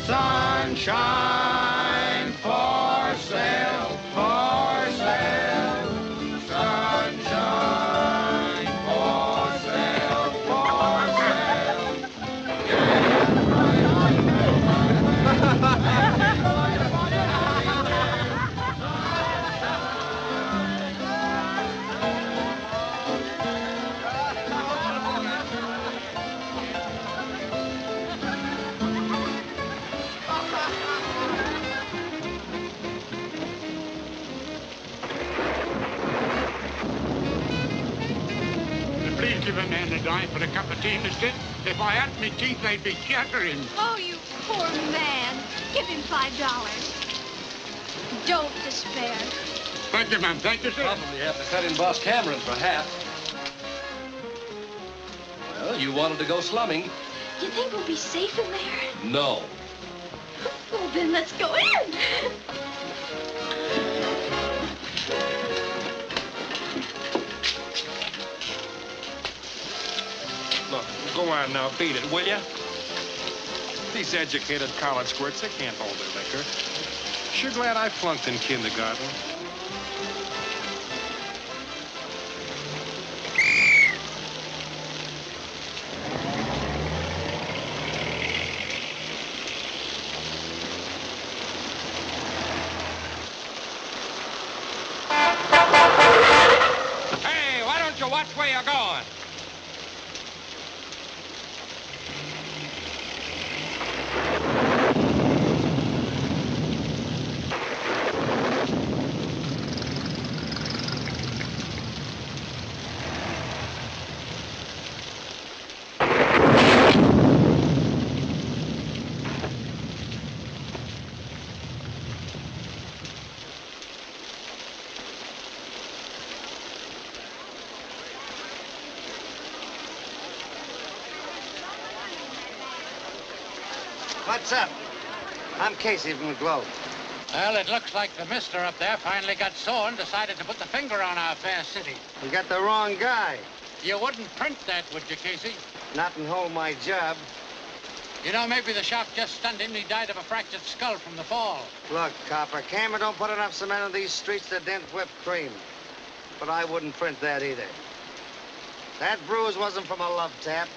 Sunshine for sale, for sale. Sunshine for sale, for sale. Please give a man a dime for a cup of tea, mister. If I had me teeth, they'd be chattering. Oh, you poor man. Give him $5. Don't despair. Thank you, ma'am. Thank you, sir. Probably have to cut in Boss Cameron for half. Well, you wanted to go slumming. You think we'll be safe in there? No. Well, then let's go in. Look, go on now, beat it, will ya? These educated college squirts, they can't hold their liquor. Sure glad I flunked in kindergarten. Hey, why don't you watch where you're going? What's up? I'm Casey from the Globe. Well, it looks like the mister up there finally got sore and decided to put the finger on our fair city. You got the wrong guy. You wouldn't print that, would you, Casey? Not and hold my job. You know, maybe the shock just stunned him and he died of a fractured skull from the fall. Look, copper, Cameron don't put enough cement on these streets to dent whipped cream. But I wouldn't print that either. That bruise wasn't from a love tap.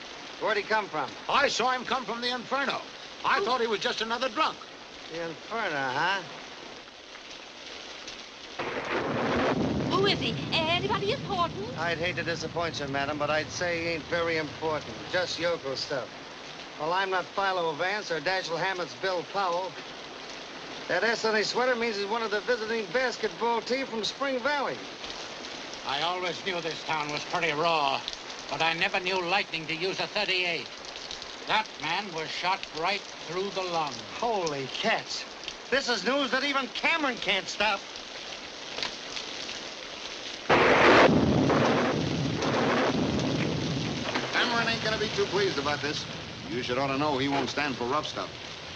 Where'd he come from? I saw him come from the Inferno. I thought he was just another drunk. The Inferno, huh? Who is he? Anybody important? I'd hate to disappoint you, madam, but I'd say he ain't very important. Just yokel stuff. Well, I'm not Philo Vance or Dashiell Hammett's Bill Powell. That S on his sweater means he's one of the visiting basketball team from Spring Valley. I always knew this town was pretty raw, but I never knew lightning to use a .38. That man was shot right through the lung. Holy cats. This is news that even Cameron can't stop. Cameron ain't gonna be too pleased about this. You should ought to know he won't stand for rough stuff.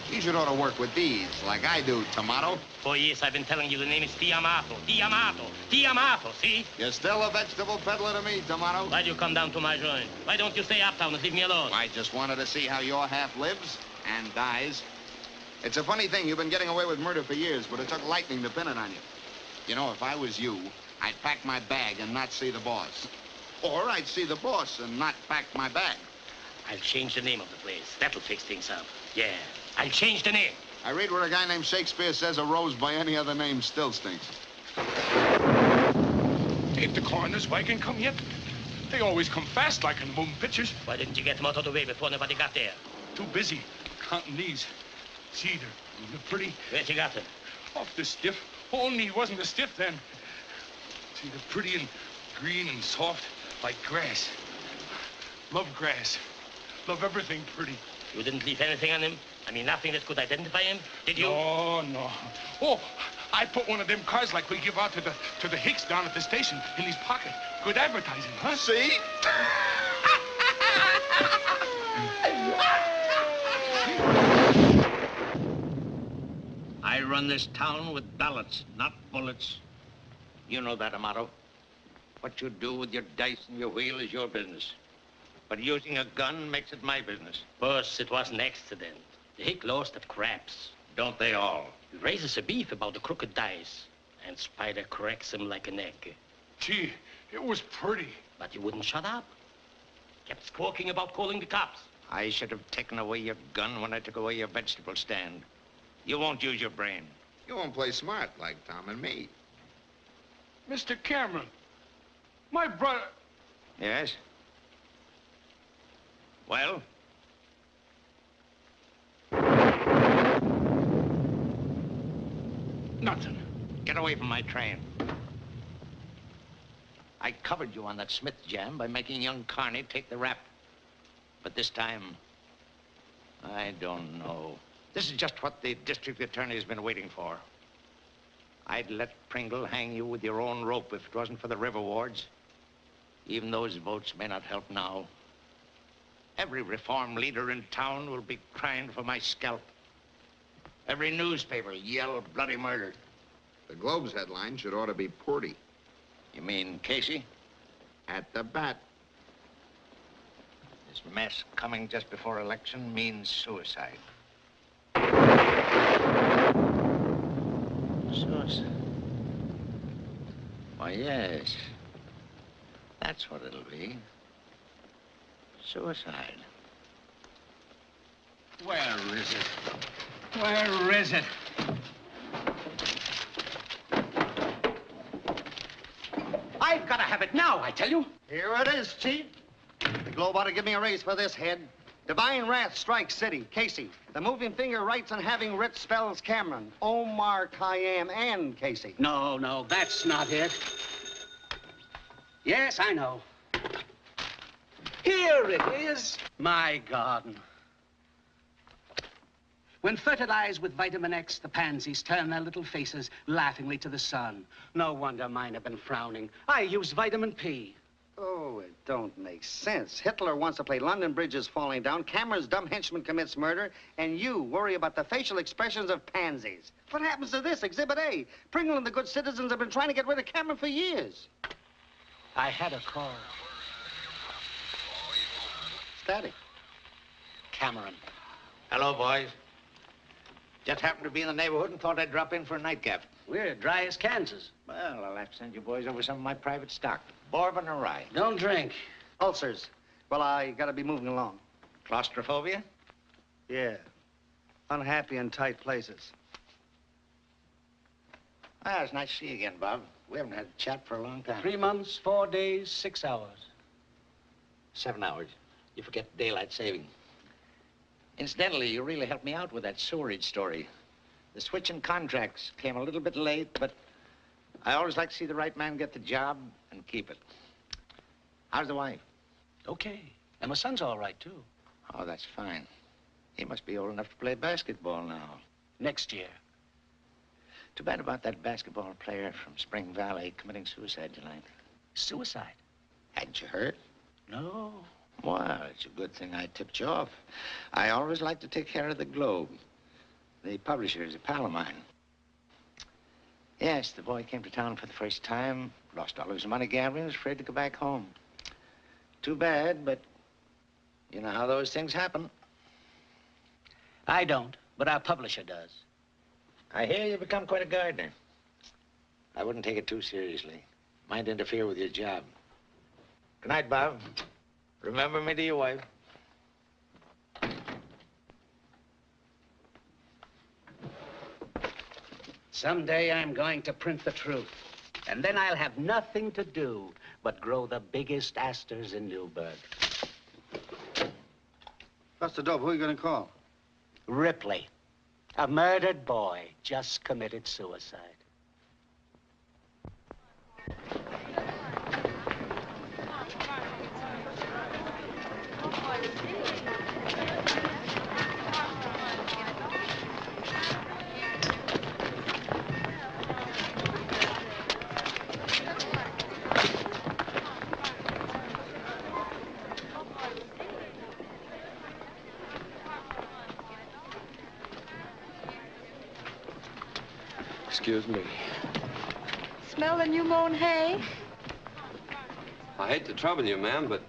He should ought to work with these, like I do, Tomato. For years, I've been telling you the name is Amato. Amato, see? You're still a vegetable peddler to me, Tomato. Why'd you come down to my joint? Why don't you stay uptown and leave me alone? I just wanted to see how your half lives and dies. It's a funny thing. You've been getting away with murder for years, but it took lightning to pin it on you. You know, if I was you, I'd pack my bag and not see the boss. Or I'd see the boss and not pack my bag. I'll change the name of the place. That'll fix things up. Yeah, I'll change the name. I read where a guy named Shakespeare says a rose by any other name still stinks. Ain't the coroner's wagon come yet? They always come fast like in the moving pictures. Why didn't you get them out of the way before nobody got there? Too busy counting these. See, they're pretty. Where'd you got them? Off the stiff. Only he wasn't a stiff then. See, they're pretty and green and soft like grass. Love grass. Love everything pretty. You didn't leave anything on him? I mean, nothing that could identify him? Did you? No. Oh, I put one of them cards like we give out to the Hicks down at the station in his pocket. Good advertising, huh? See? I run this town with ballots, not bullets. You know that, Amato. What you do with your dice and your wheel is your business. But using a gun makes it my business. Boss, it was an accident. They lost the craps. Don't they all? He raises a beef about the crooked dice, and Spider cracks him like an egg. Gee, it was pretty. But he wouldn't shut up. Kept squawking about calling the cops. I should have taken away your gun when I took away your vegetable stand. You won't use your brain. You won't play smart like Tom and me. Mr. Cameron, my brother... Yes? Well? Nothing. Get away from my train. I covered you on that Smith jam by making young Carney take the rap. But this time, I don't know. This is just what the district attorney has been waiting for. I'd let Pringle hang you with your own rope if it wasn't for the river wards. Even those votes may not help now. Every reform leader in town will be crying for my scalp. Every newspaper yell bloody murder. The Globe's headline should ought to be Porty. You mean Casey? At the bat. This mess coming just before election means suicide. Suicide? Why, yes. That's what it'll be. Suicide. Where is it? Where is it? I've got to have it now, I tell you. Here it is, Chief. The Globe ought to give me a raise for this head. Divine wrath strikes city. Casey. The moving finger writes on having writ spells Cameron, Omar, Khayyam, and Casey. No, that's not it. Yes, I know. Here it is. My garden. When fertilized with vitamin X, the pansies turn their little faces laughingly to the sun. No wonder mine have been frowning. I use vitamin P. Oh, it don't make sense. Hitler wants to play London Bridge is falling down, Cameron's dumb henchman commits murder, and you worry about the facial expressions of pansies. What happens to this, Exhibit A? Pringle and the good citizens have been trying to get rid of Cameron for years. I had a call. Static. Cameron. Hello, boys. Just happened to be in the neighborhood and thought I'd drop in for a nightcap. We're dry as Kansas. Well, I'll have to send you boys over some of my private stock. Bourbon or rye. Don't drink. Ulcers. Well, I gotta be moving along. Claustrophobia? Yeah. Unhappy in tight places. Ah, it's nice to see you again, Bob. We haven't had a chat for a long time. 3 months, 4 days, 6 hours. 7 hours. You forget daylight saving. Incidentally, you really helped me out with that sewerage story. The switch in contracts came a little bit late, but I always like to see the right man get the job and keep it. How's the wife? Okay. And my son's all right, too. Oh, that's fine. He must be old enough to play basketball now. Next year. Too bad about that basketball player from Spring Valley committing suicide tonight. Suicide? Hadn't you heard? No. Well, it's a good thing I tipped you off. I always like to take care of the Globe. The publisher is a pal of mine. Yes, the boy came to town for the first time, lost all his money gambling, was afraid to go back home. Too bad, but you know how those things happen. I don't, but our publisher does. I hear you've become quite a gardener. I wouldn't take it too seriously. Might interfere with your job. Good night, Bob. Remember me to your wife. Someday I'm going to print the truth. And then I'll have nothing to do but grow the biggest asters in Newburgh. Buster Dope, who are you gonna call? Ripley. A murdered boy just committed suicide. Excuse me. Smell the new mown hay? I hate to trouble you, ma'am, but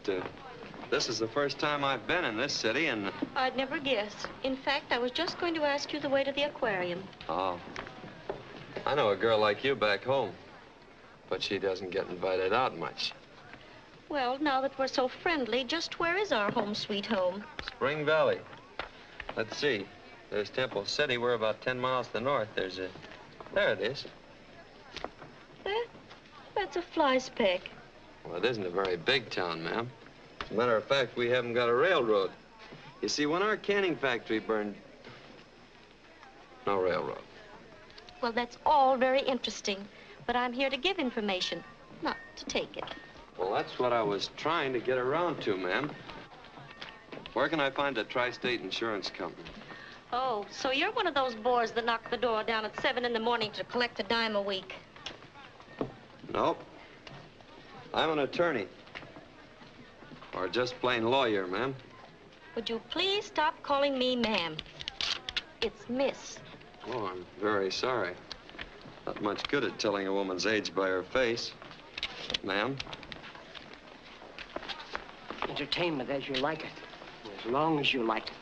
This is the first time I've been in this city, and... I'd never guess. In fact, I was just going to ask you the way to the aquarium. Oh. I know a girl like you back home, but she doesn't get invited out much. Well, now that we're so friendly, just where is our home sweet home? Spring Valley. Let's see. There's Temple City. We're about 10 miles to the north. There's a... There it is. That's a fly speck. Well, it isn't a very big town, ma'am. As a matter of fact, we haven't got a railroad. You see, when our canning factory burned... No railroad. Well, that's all very interesting, but I'm here to give information, not to take it. Well, that's what I was trying to get around to, ma'am. Where can I find a tri-state insurance company? Oh, so you're one of those bores that knock the door down at 7 in the morning to collect a dime a week. Nope. I'm an attorney. Or just plain lawyer, ma'am. Would you please stop calling me ma'am? It's Miss. Oh, I'm very sorry. Not much good at telling a woman's age by her face. Ma'am? Entertainment as you like it, as long as you like it.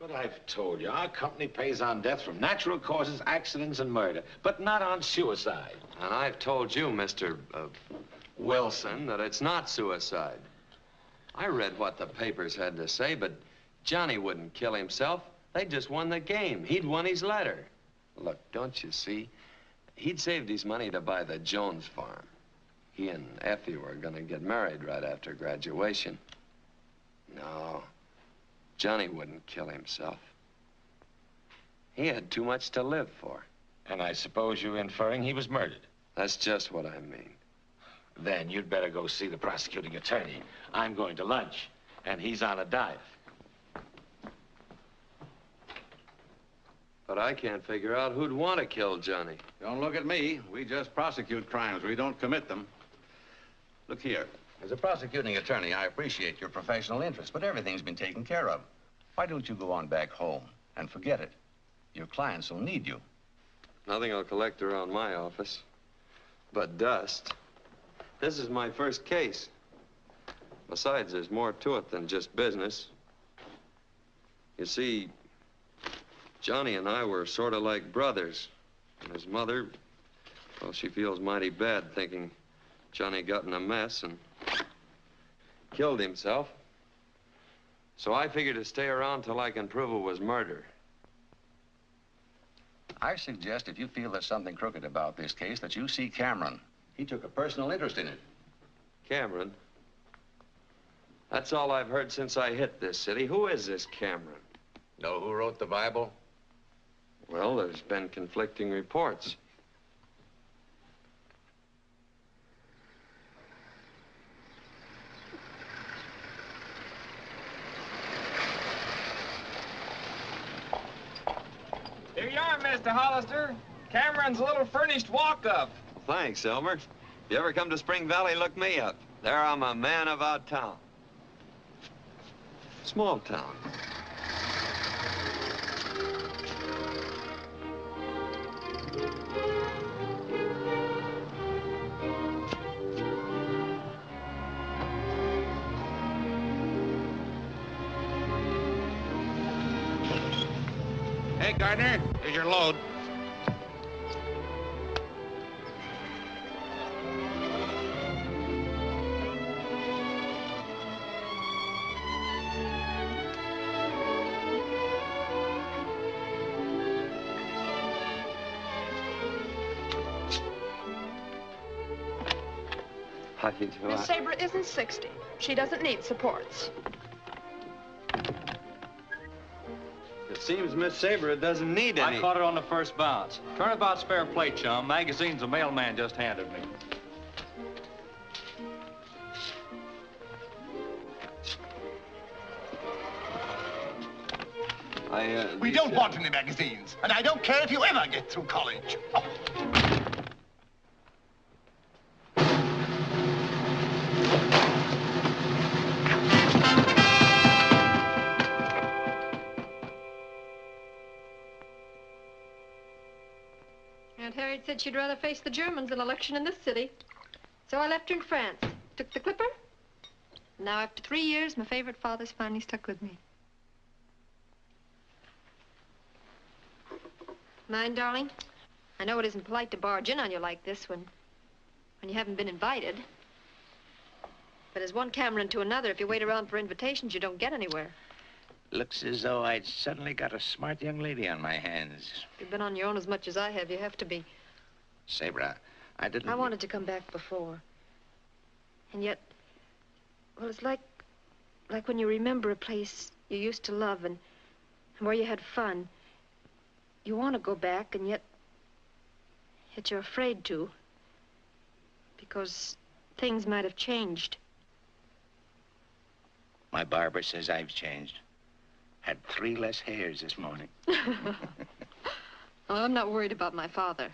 But I've told you, our company pays on death from natural causes, accidents, and murder, but not on suicide. And I've told you, Mr. Wilson, that it's not suicide. I read what the papers had to say, but Johnny wouldn't kill himself. They just won the game. He'd won his letter. Look, don't you see? He'd saved his money to buy the Jones farm. He and Effie were gonna get married right after graduation. No, Johnny wouldn't kill himself. He had too much to live for. And I suppose you're inferring he was murdered? That's just what I mean. Then you'd better go see the prosecuting attorney. I'm going to lunch, and he's on a diet. But I can't figure out who'd want to kill Johnny. Don't look at me. We just prosecute crimes. We don't commit them. Look here. As a prosecuting attorney, I appreciate your professional interest, but everything's been taken care of. Why don't you go on back home and forget it? Your clients will need you. Nothing will collect around my office but dust. This is my first case. Besides, there's more to it than just business. You see, Johnny and I were sort of like brothers. And his mother, well, she feels mighty bad thinking Johnny got in a mess and killed himself. So I figured to stay around till I can prove it was murder. I suggest if you feel there's something crooked about this case, that you see Cameron. He took a personal interest in it. Cameron? That's all I've heard since I hit this city. Who is this Cameron? Know who wrote the Bible? Well, there's been conflicting reports. Here you are, Mr. Hollister. Cameron's little furnished walk-up. Thanks, Elmer. If you ever come to Spring Valley, look me up. There I'm a man about town. Small town. Hey, Gardner, here's your load. How do you do? Miss Sabra isn't 60. She doesn't need supports. It seems Miss Sabra doesn't need any. I caught it on the first bounce. Turnabout's fair play, chum. Magazine's the mailman just handed me. We don't want any magazines, and I don't care if you ever get through college. Oh. Aunt Harriet said she'd rather face the Germans than election in this city. So I left her in France. Took the clipper. Now, after 3 years, my favorite father's finally stuck with me. Mind, darling? I know it isn't polite to barge in on you like this when you haven't been invited. But as one Cameron to another, if you wait around for invitations, you don't get anywhere. Looks as though I'd suddenly got a smart young lady on my hands. If you've been on your own as much as I have, you have to be. Sabra, I didn't... I wanted to come back before. And yet, well, it's like when you remember a place you used to love and where you had fun. You want to go back, and yet you're afraid to. Because things might have changed. My barber says I've changed. Had 3 less hairs this morning. Well, I'm not worried about my father.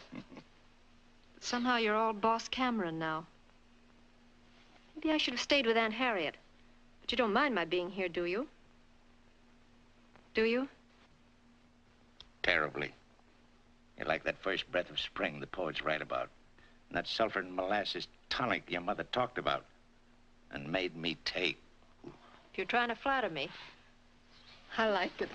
Somehow you're all Boss Cameron now. Maybe I should have stayed with Aunt Harriet. But you don't mind my being here, do you? Do you? Terribly. You're like that first breath of spring the poets write about. And that sulfur and molasses tonic your mother talked about and made me take. If you're trying to flatter me, I like it.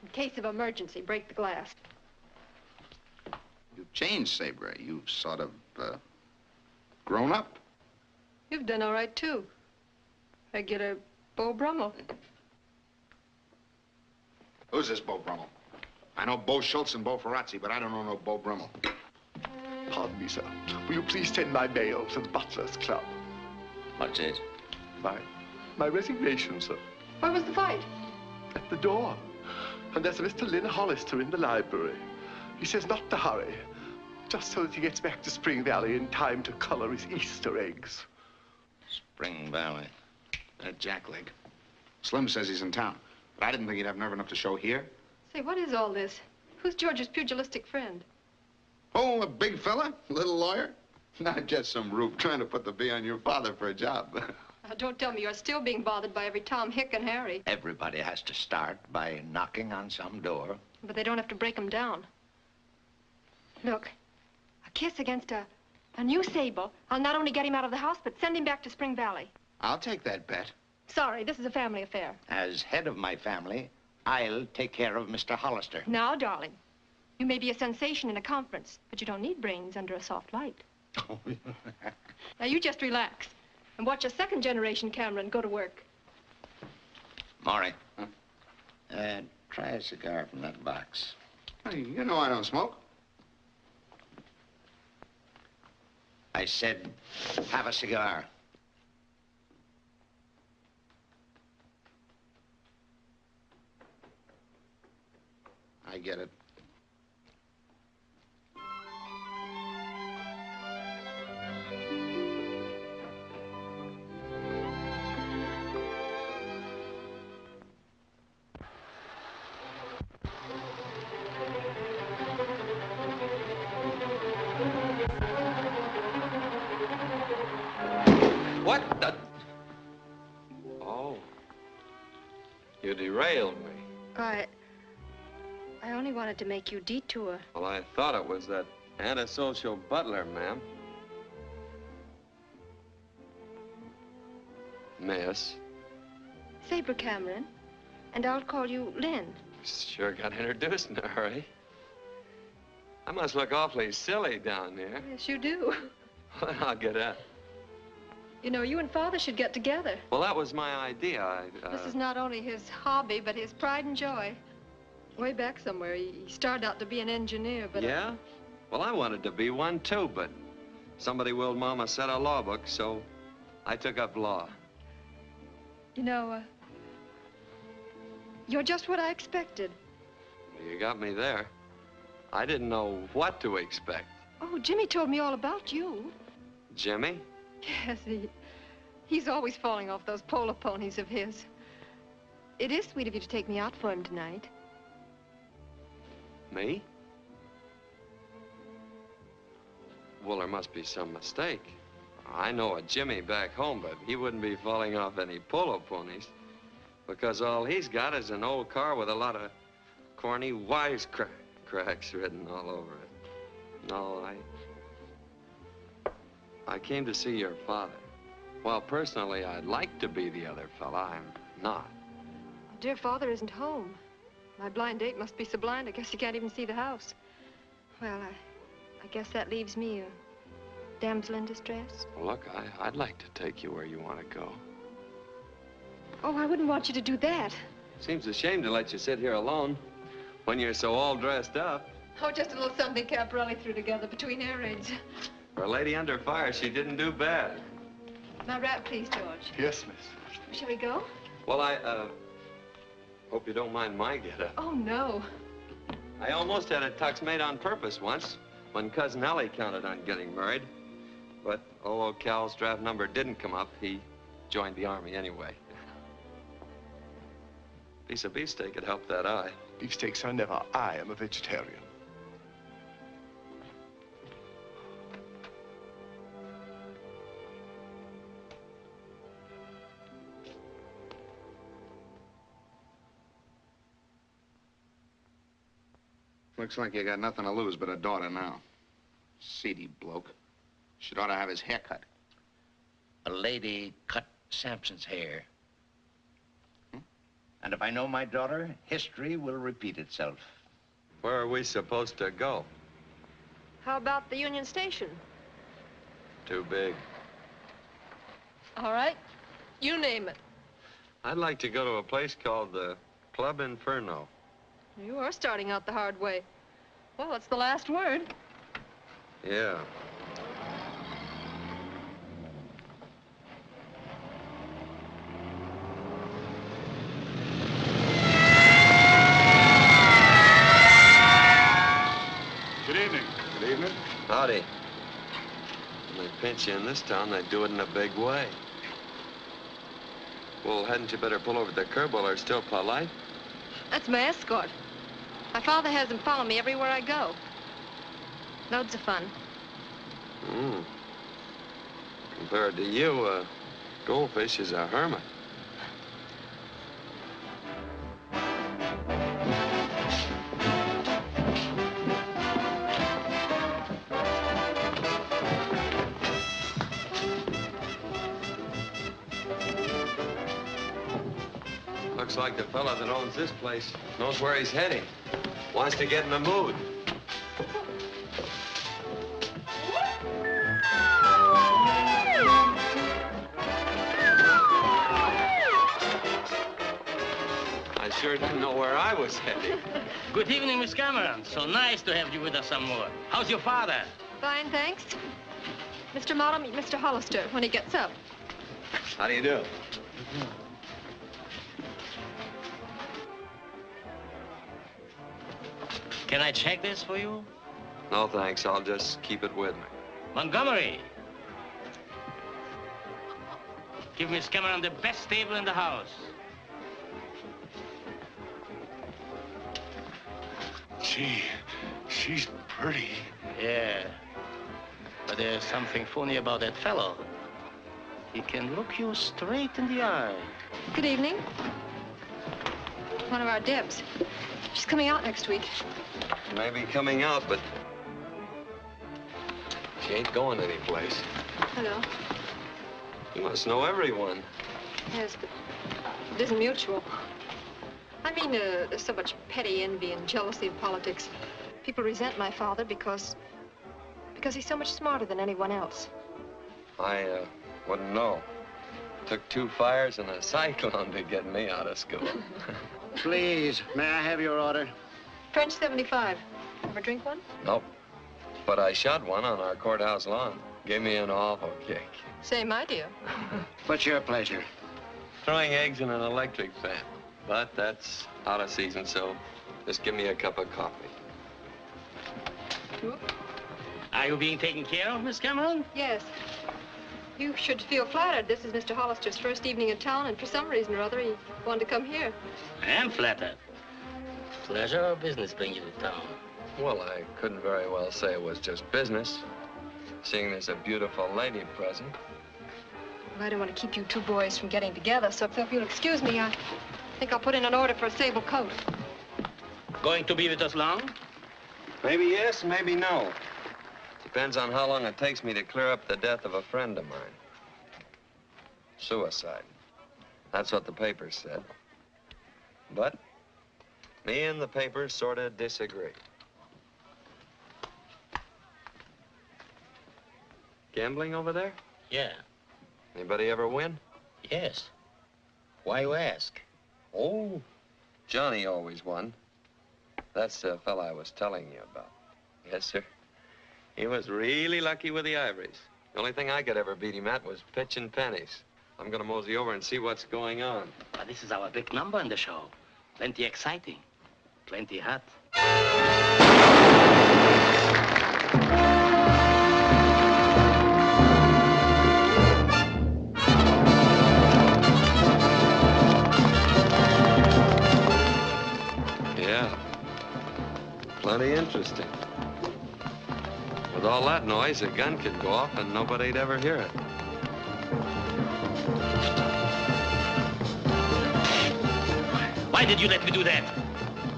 In case of emergency, break the glass. You've changed, Sabra. You've sort of, grown up. You've done all right, too. Regular Beau Brummel. Who's this Beau Brummel? I know Beau Schultz and Beau Ferrazzi, but I don't know no Beau Brummel. Pardon me, sir. Will you please send my mail to the Butler's Club? What's it? My resignation, sir. Where was the fight? At the door. And there's a Mr. Lynn Hollister in the library. He says not to hurry, just so that he gets back to Spring Valley in time to color his Easter eggs. Spring Valley. That jackleg. Slim says he's in town, but I didn't think he'd have nerve enough to show here. Say, what is all this? Who's George's pugilistic friend? Oh, a big fella? Little lawyer? Not just some rube trying to put the bee on your father for a job. Don't tell me you're still being bothered by every Tom, Hick, and Harry. Everybody has to start by knocking on some door. But they don't have to break them down. Look, a kiss against a new Sable. I'll not only get him out of the house, but send him back to Spring Valley. I'll take that bet. Sorry, this is a family affair. As head of my family, I'll take care of Mr. Hollister. Now, darling, you may be a sensation in a conference, but you don't need brains under a soft light. Now, you just relax and watch a second-generation Cameron go to work. Morrie, try a cigar from that box. Hey, you know I don't smoke. I said, have a cigar. I get it. What the... Oh. You derailed me. I only wanted to make you detour. Well, I thought it was that antisocial Butler, ma'am. Miss. Sabra Cameron, and I'll call you Lynn. Sure got introduced in a hurry. I must look awfully silly down there. Yes, you do. Well, I'll get up. You know, you and Father should get together. Well, that was my idea. This is not only his hobby, but his pride and joy. Way back somewhere, he started out to be an engineer, but... Yeah? Well, I wanted to be one, too, but somebody willed Mama set a law book, so I took up law. You know, you're just what I expected. You got me there. I didn't know what to expect. Oh, Jimmy told me all about you. Jimmy? Yes, he's always falling off those polo ponies of his. It is sweet of you to take me out for him tonight. Me? Well, there must be some mistake. I know a Jimmy back home, but he wouldn't be falling off any polo ponies. Because all he's got is an old car with a lot of corny wisecracks written all over it. No, I came to see your father. Well, personally, I'd like to be the other fella. I'm not. Dear father isn't home. My blind date must be so blind, I guess he can't even see the house. Well, I guess that leaves me a damsel in distress. Well, look, I'd like to take you where you want to go. Oh, I wouldn't want you to do that. Seems a shame to let you sit here alone when you're so all dressed up. Oh, just a little something Caporelli threw together between air raids. For a lady under fire, she didn't do bad. My wrap, please, George. Yes, miss. Shall we go? Well, I hope you don't mind my get-up. Oh, no. I almost had a tux made on purpose once when Cousin Ellie counted on getting married. But although Cal's draft number didn't come up, he joined the Army anyway. Piece of beefsteak could help that eye. Beefsteaks are never. I am a vegetarian. Looks like you got nothing to lose but a daughter now. Seedy bloke. Should ought to have his hair cut. A lady cut Sampson's hair. And if I know my daughter, history will repeat itself. Where are we supposed to go? How about the Union Station? Too big. All right. You name it. I'd like to go to a place called the Club Inferno. You are starting out the hard way. Well, it's the last word. Yeah. Good evening. Good evening. Howdy. When they pinch you in this town, they do it in a big way. Well, hadn't you better pull over the curb while they're still polite? That's my escort. My father has him follow me everywhere I go. Loads of fun. Compared to you, Goldfish is a hermit. Looks like the fella that owns this place knows where he's heading. Wants to get in the mood. I sure didn't know where I was heading. Good evening, Miss Cameron. So nice to have you with us some more. How's your father? Fine, thanks. Mr. Amato, meet Mr. Hollister when he gets up. How do you do? Can I check this for you? No, thanks. I'll just keep it with me. Montgomery. Give Miss Cameron the best table in the house. Gee, she's pretty. Yeah. But there's something funny about that fellow. He can look you straight in the eye. Good evening. One of our Debs. She's coming out next week. Maybe coming out, but she ain't going anyplace. Hello. You must know everyone. Yes, but it isn't mutual. I mean, there's so much petty envy and jealousy in politics. People resent my father because he's so much smarter than anyone else. I wouldn't know. Took 2 fires and a cyclone to get me out of school. Please, may I have your order? French 75. Ever drink one? Nope. But I shot one on our courthouse lawn. Gave me an awful kick. Same idea. What's your pleasure? Throwing eggs in an electric fan. But that's out of season, so just give me a cup of coffee. Are you being taken care of, Miss Cameron? Yes. You should feel flattered. This is Mr. Hollister's first evening in town, and for some reason or other, he wanted to come here. I am flattered. Pleasure or business bring you to town? Well, I couldn't very well say it was just business. seeing there's a beautiful lady present. Well, I don't want to keep you two boys from getting together, so if you'll excuse me, I think I'll put in an order for a sable coat. Going to be with us long? Maybe yes, maybe no. Depends on how long it takes me to clear up the death of a friend of mine. Suicide. That's what the papers said. But me and the papers sort of disagree. Gambling over there? Yeah. Anybody ever win? Yes. Why you ask? Oh, Johnny always won. That's the fella I was telling you about. Yes, sir. He was really lucky with the ivories. The only thing I could ever beat him at was pitching pennies. I'm gonna mosey over and see what's going on. But this is our big number in the show. Plenty exciting. Plenty hot. Yeah. Plenty interesting. With all that noise, a gun could go off and nobody'd ever hear it. Why did you let me do that?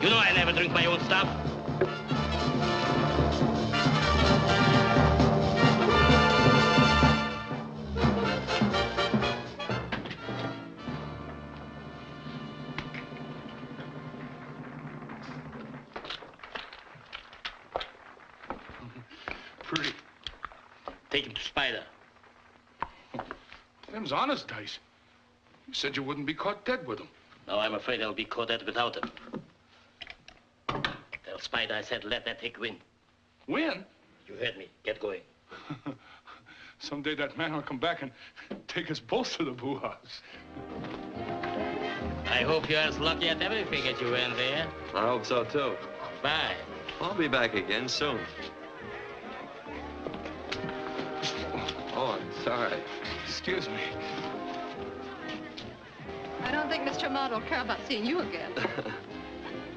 You know I never drink my own stuff. Pretty. Take him to Spider. Them's honest dice. You said you wouldn't be caught dead with them. No, I'm afraid I'll be caught dead without him. Tell Spider I said let that hick win. Win? You heard me. Get going. Someday that man will come back and take us both to the boo house. I hope you're as lucky at everything as you went there. I hope so, too. Bye. I'll be back again soon. Oh, I'm sorry. Excuse me. I don't think Mr. Amato will care about seeing you again.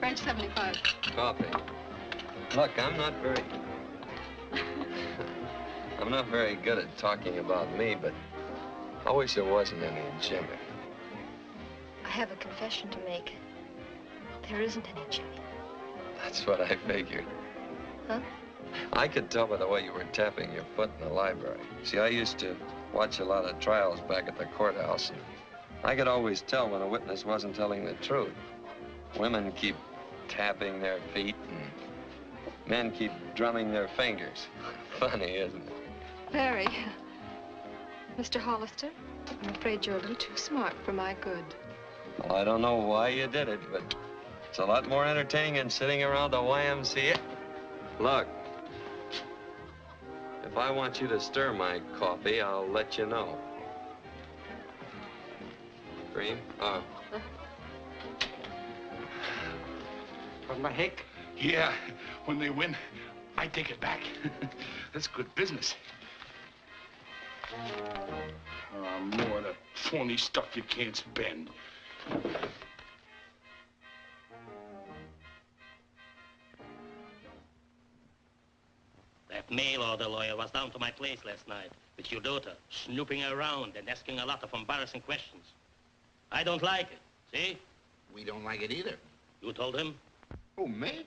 French 75. Coffee. Look, I'm not very good at talking about me, but I wish there wasn't any Jimmy. I have a confession to make. There isn't any Jimmy. That's what I figured. Huh? I could tell by the way you were tapping your foot in the library. See, I used to watch a lot of trials back at the courthouse, and I could always tell when a witness wasn't telling the truth. Women keep tapping their feet, and men keep drumming their fingers. Funny, isn't it? Very. Mr. Hollister, I'm afraid you're a little too smart for my good. Well, I don't know why you did it, but it's a lot more entertaining than sitting around the YMCA. Look, if I want you to stir my coffee, I'll let you know. Cream? Oh. From the hick? Yeah, when they win, I take it back. That's good business. More of that phony stuff you can't spend. That mail order lawyer was down to my place last night with your daughter, snooping around and asking a lot of embarrassing questions. I don't like it, see? We don't like it either. You told him? Who, me?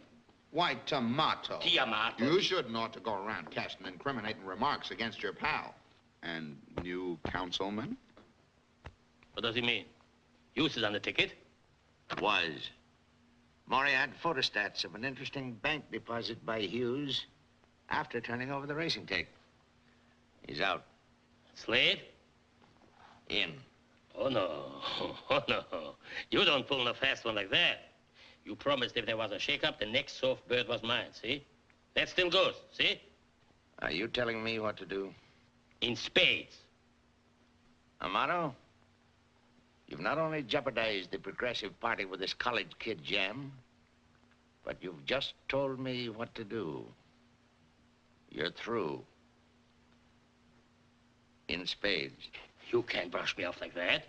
Why, Tomato. Amato. You shouldn't ought to go around casting incriminating remarks against your pal. And new councilman? What does he mean? Hughes is on the ticket? Was. Morrie had photostats of an interesting bank deposit by Hughes after turning over the racing tape. He's out. Slade? In. Oh, no. Oh, no. You don't pull a fast one like that. You promised if there was a shake-up, the next soft bird was mine, see? That still goes, see? Are you telling me what to do? In spades. Amato, you've not only jeopardized the Progressive Party with this college kid jam, but you've just told me what to do. You're through. In spades. You can't brush me off like that.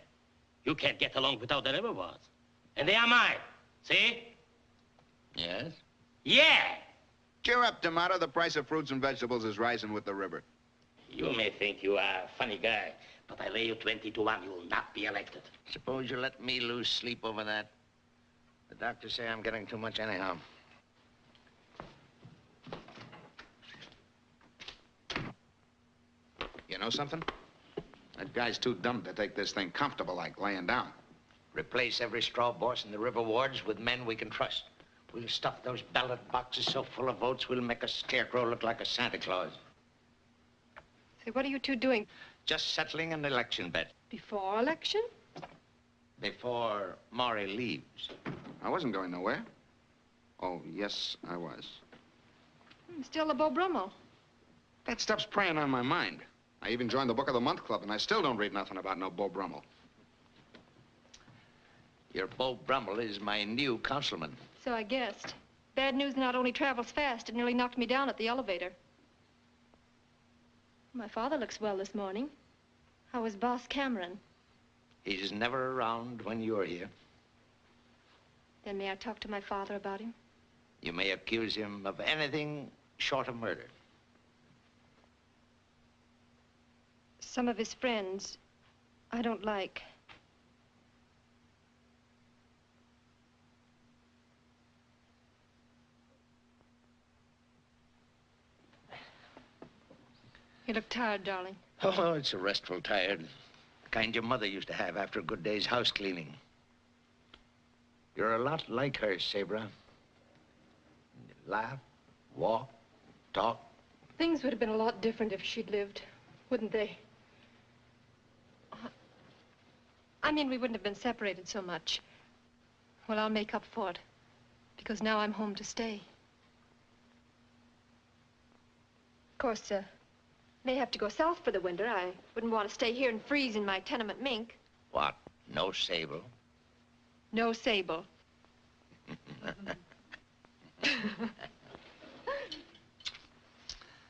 You can't get along without the river was. And they are mine. See? Yes? Yeah! Cheer up, Tomato. The price of fruits and vegetables is rising with the river. You may think you are a funny guy, but I lay you 20-1, you will not be elected. Suppose you let me lose sleep over that. The doctors say I'm getting too much anyhow. You know something? That guy's too dumb to take this thing comfortable like laying down. Replace every straw boss in the river wards with men we can trust. We'll stuff those ballot boxes so full of votes, we'll make a scarecrow look like a Santa Claus. Say, what are you two doing? Just settling an election bet. Before election? Before Morrie leaves. I wasn't going nowhere. Oh, yes, I was. Still a Beau Brummel. That stuff's preying on my mind. I even joined the Book of the Month Club, and I still don't read nothing about no Beau Brummel. Your Beau Brummel is my new councilman. So I guessed. Bad news not only travels fast, it nearly knocked me down at the elevator. My father looks well this morning. How is Boss Cameron? He's never around when you're here. Then may I talk to my father about him? You may accuse him of anything short of murder. Some of his friends I don't like. You look tired, darling. Oh, it's a restful tired. The kind your mother used to have after a good day's house cleaning. You're a lot like her, Sabra. You laugh, walk, talk. Things would have been a lot different if she'd lived, wouldn't they? I mean, we wouldn't have been separated so much. Well, I'll make up for it, because now I'm home to stay. Of course, may have to go south for the winter. I wouldn't want to stay here and freeze in my tenement mink. What? No sable? No sable.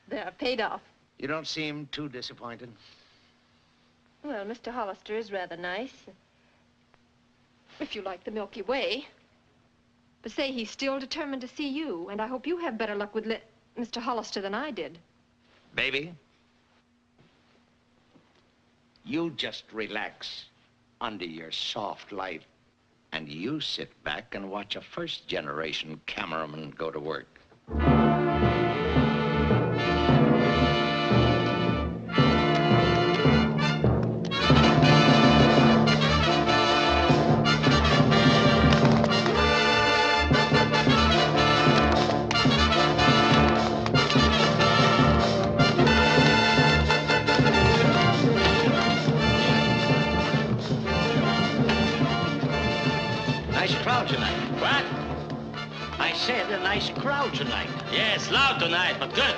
There, paid off. You don't seem too disappointed. Well, Mr. Hollister is rather nice. If you like the Milky Way. But say, he's still determined to see you, and I hope you have better luck with Mr. Hollister than I did. Baby, you just relax under your soft light, and you sit back and watch a first-generation cameraman go to work. A nice crowd tonight. Yes, loud tonight, but good.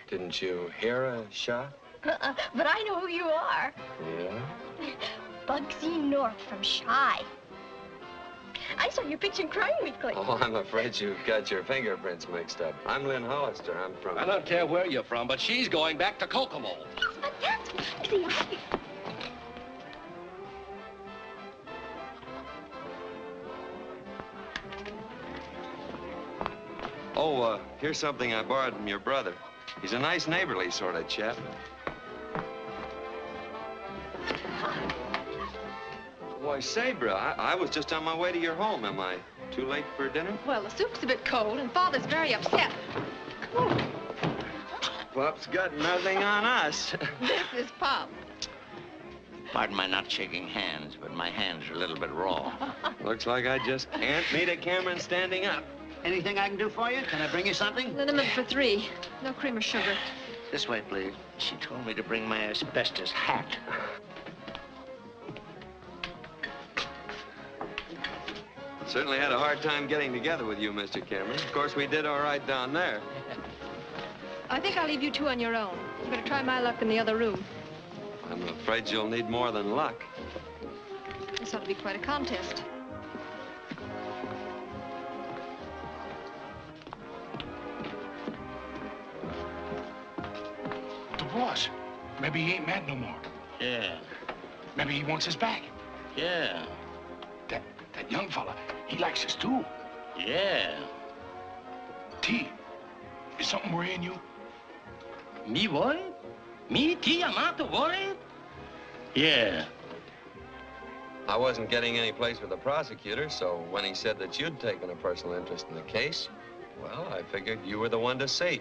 Didn't you hear a shot? But I know who you are. Yeah? Bugsy North from Chi. I saw your picture in Crime Weekly. Oh, I'm afraid you've got your fingerprints mixed up. I'm Lynn Hollister. I'm from... I don't care where you're from, but she's going back to Kokomo. But that's Bugsy. Oh, here's something I borrowed from your brother. He's a nice neighborly sort of chap. Why, Sabra, I was just on my way to your home. Am I too late for dinner? Well, the soup's a bit cold, and Father's very upset. Come on. Pop's got nothing on us. This is Pop. Pardon my not shaking hands, but my hands are a little bit raw. Looks like I just can't meet a Cameron standing up. Anything I can do for you? Can I bring you something? Liniment for 3. No cream or sugar. This way, please. She told me to bring my asbestos hat. Certainly had a hard time getting together with you, Mr. Cameron. Of course, we did all right down there. I think I'll leave you two on your own. I'm going to try my luck in the other room. I'm afraid you'll need more than luck. This ought to be quite a contest. The boss. Maybe he ain't mad no more. Yeah. Maybe he wants us back. Yeah. That young fella, he likes us too. Yeah. T, is something worrying you? Me worried? Me, T, Amato worried? Yeah. I wasn't getting any place with the prosecutor, so when he said that you'd taken a personal interest in the case, well, I figured you were the one to see.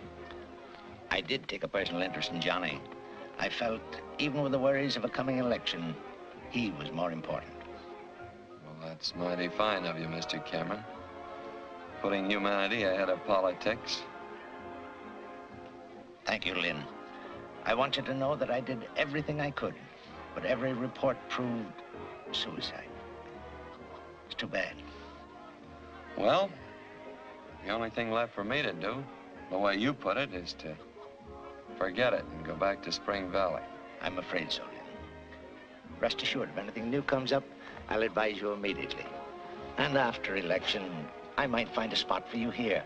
I did take a personal interest in Johnny. I felt, even with the worries of a coming election, he was more important. Well, that's mighty fine of you, Mr. Cameron. Putting humanity ahead of politics. Thank you, Lynn. I want you to know that I did everything I could, but every report proved suicide. It's too bad. Well, the only thing left for me to do, the way you put it, is to forget it and go back to Spring Valley. I'm afraid so, Lynn. Rest assured, if anything new comes up, I'll advise you immediately. And after election, I might find a spot for you here.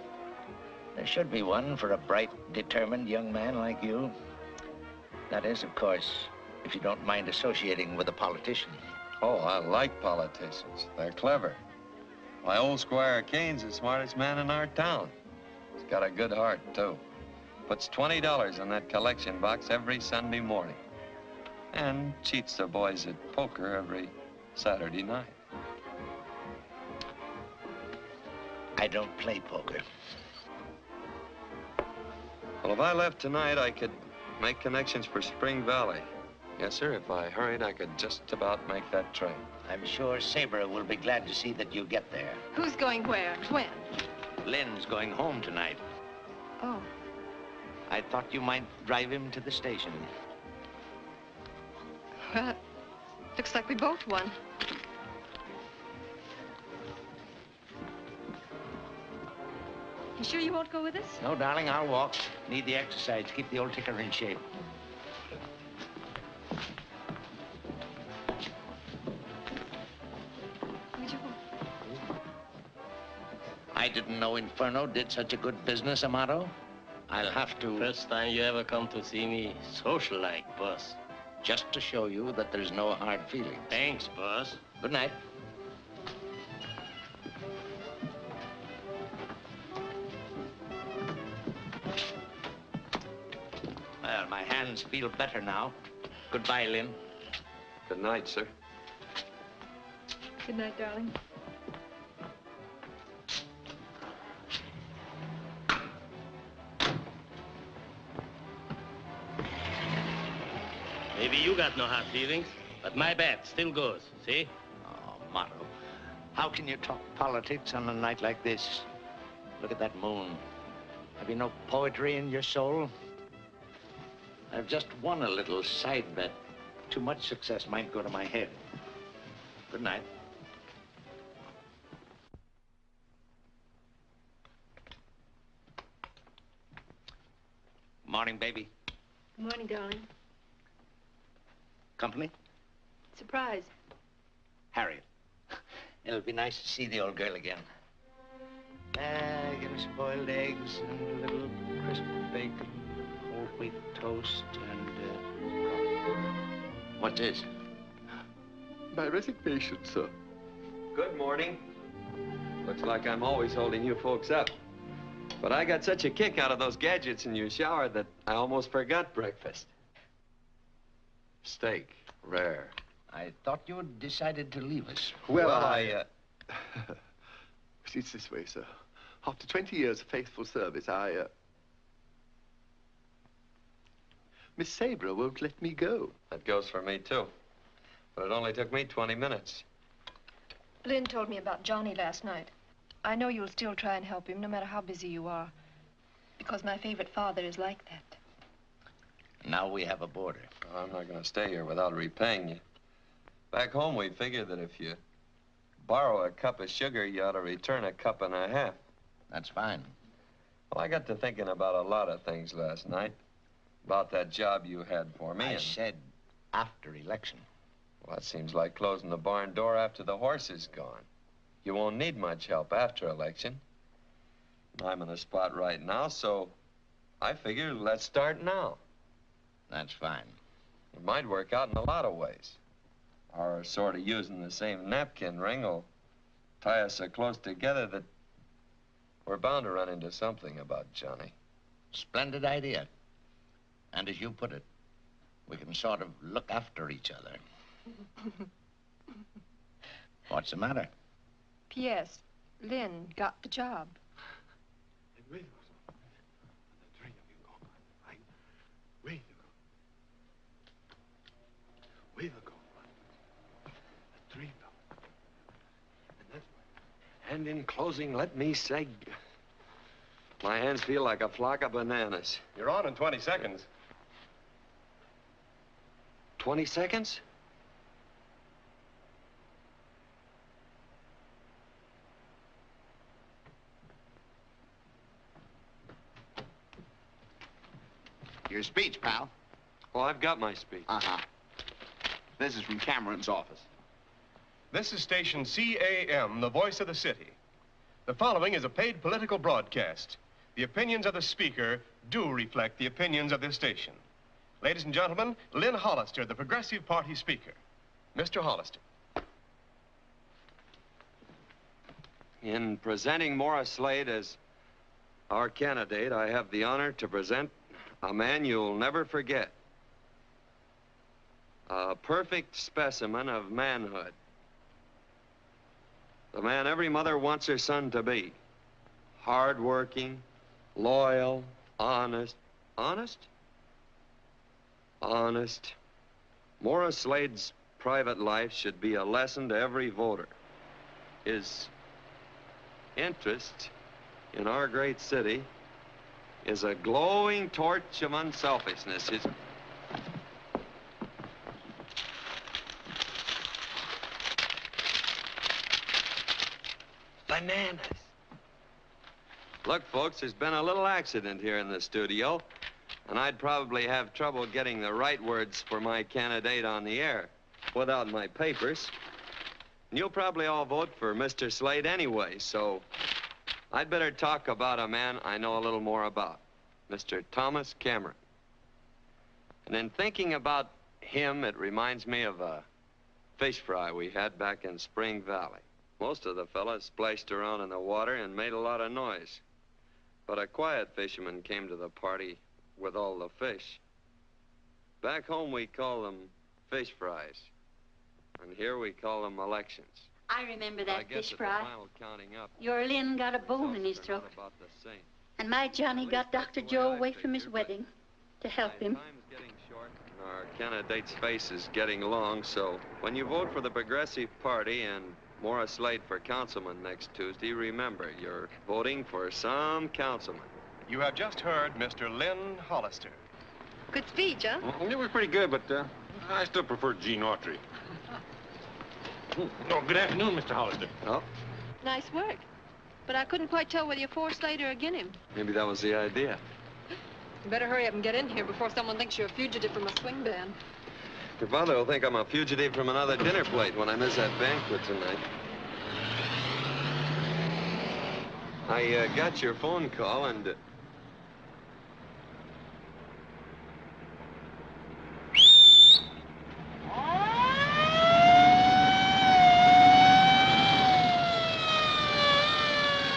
There should be one for a bright, determined young man like you. That is, of course, if you don't mind associating with a politician. Oh, I like politicians. They're clever. My old Squire Kane's the smartest man in our town. He's got a good heart, too. Puts $20 in that collection box every Sunday morning. And cheats the boys at poker every Saturday night. I don't play poker. Well, if I left tonight, I could make connections for Spring Valley. Yes, sir. If I hurried, I could just about make that train. I'm sure Sabra will be glad to see that you get there. Who's going where? When? Lynn's going home tonight. Oh. I thought you might drive him to the station. Well, looks like we both won. You sure you won't go with us? No, darling, I'll walk. Need the exercise. Keep the old ticker in shape. I didn't know Inferno did such a good business, Amato. I'll have to... First time you ever come to see me social-like, boss. Just to show you that there's no hard feelings. Thanks, boss. Good night. Well, my hands feel better now. Goodbye, Lynn. Good night, sir. Good night, darling. Maybe you got no hard feelings, but my bet still goes, see? Oh, Amato, how can you talk politics on a night like this? Look at that moon. Have you no poetry in your soul? I've just won a little side bet. Too much success might go to my head. Good night. Morning, baby. Good morning, darling. Company? Surprise. Harriet. It'll be nice to see the old girl again. Give her some boiled eggs and a little crisp bacon, whole wheat toast, and, what's this? My resignation, sir. Good morning. Looks like I'm always holding you folks up. But I got such a kick out of those gadgets in your shower that I almost forgot breakfast. Steak, rare. I thought you had decided to leave us. Well, it's this way, sir. After 20 years of faithful service, Miss Sabra won't let me go. That goes for me, too. But it only took me 20 minutes. Lynn told me about Johnny last night. I know you'll still try and help him, no matter how busy you are. Because my favorite father is like that. Now we have a border. I'm not going to stay here without repaying you. Back home, we figured that if you borrow a cup of sugar, you ought to return a cup and a half. That's fine. Well, I got to thinking about a lot of things last night. About that job you had for me. I said after election. Well, that seems like closing the barn door after the horse is gone. You won't need much help after election. I'm in the spot right now, so I figure let's start now. That's fine. It might work out in a lot of ways. Our sort of using the same napkin ring will tie us so close together that we're bound to run into something about Johnny. Splendid idea. And as you put it, we can sort of look after each other. What's the matter? P.S. Lynn got the job. And in closing, let me say, my hands feel like a flock of bananas. You're on in 20 seconds. 20 seconds? Your speech, pal. Well, I've got my speech. Uh-huh. This is from Cameron's office. This is station CAM, the voice of the city. The following is a paid political broadcast. The opinions of the speaker do reflect the opinions of this station. Ladies and gentlemen, Lynn Hollister, the Progressive Party speaker. Mr. Hollister. In presenting Morrie Slade as our candidate, I have the honor to present a man you'll never forget. A perfect specimen of manhood. The man every mother wants her son to be. Hard-working, loyal, honest. Honest? Honest. Morrie Slade's private life should be a lesson to every voter. His interest in our great city is a glowing torch of unselfishness. His... Bananas. Look, folks, there's been a little accident here in the studio, and I'd probably have trouble getting the right words for my candidate on the air without my papers. And you'll probably all vote for Mr. Slade anyway, so I'd better talk about a man I know a little more about, Mr. Thomas Cameron. And in thinking about him, it reminds me of a fish fry we had back in Spring Valley. Most of the fellas splashed around in the water and made a lot of noise. But a quiet fisherman came to the party with all the fish. Back home, we call them fish fries. And here we call them elections. I remember that fish fry. Final counting up, Your Lynn got a bone in his throat. about the same. And my Johnny got Dr. Joe away from his wedding to help him. Time's getting short, and our candidate's face is getting long, so when you vote for the Progressive Party and Morrie Slade for councilman next Tuesday, remember, you're voting for some councilman. You have just heard Mr. Lynn Hollister. Good speech, huh? Well, it was pretty good, but I still prefer Gene Autry. Oh, good afternoon, Mr. Hollister. Oh, Nice work. But I couldn't quite tell whether you're for Slade or against him. maybe that was the idea. You better hurry up and get in here before someone thinks you're a fugitive from a swing band. Your father will think I'm a fugitive from another dinner plate when I miss that banquet tonight. I got your phone call and...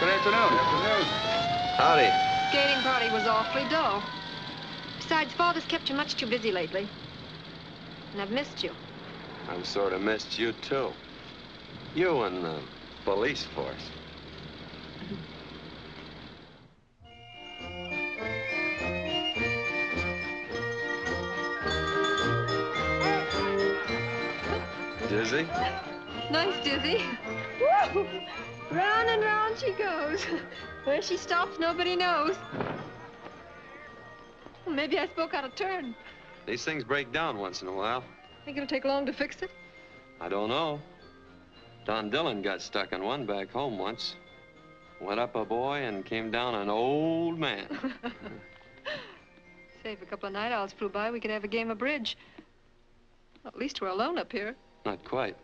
Good afternoon. Howdy. Skating party was awfully dull. Besides, Father's kept you much too busy lately. And I've missed you. I've sort of missed you, too. You and the police force. Dizzy? Nice, Dizzy. Woo! Round and round she goes. Where she stops, nobody knows. Well, maybe I spoke out of turn. These things break down once in a while. Think it'll take long to fix it? I don't know. Don Dillon got stuck in one back home once. Went up a boy and came down an old man. Say, if a couple of night owls flew by, we could have a game of bridge. At least we're alone up here. Not quite.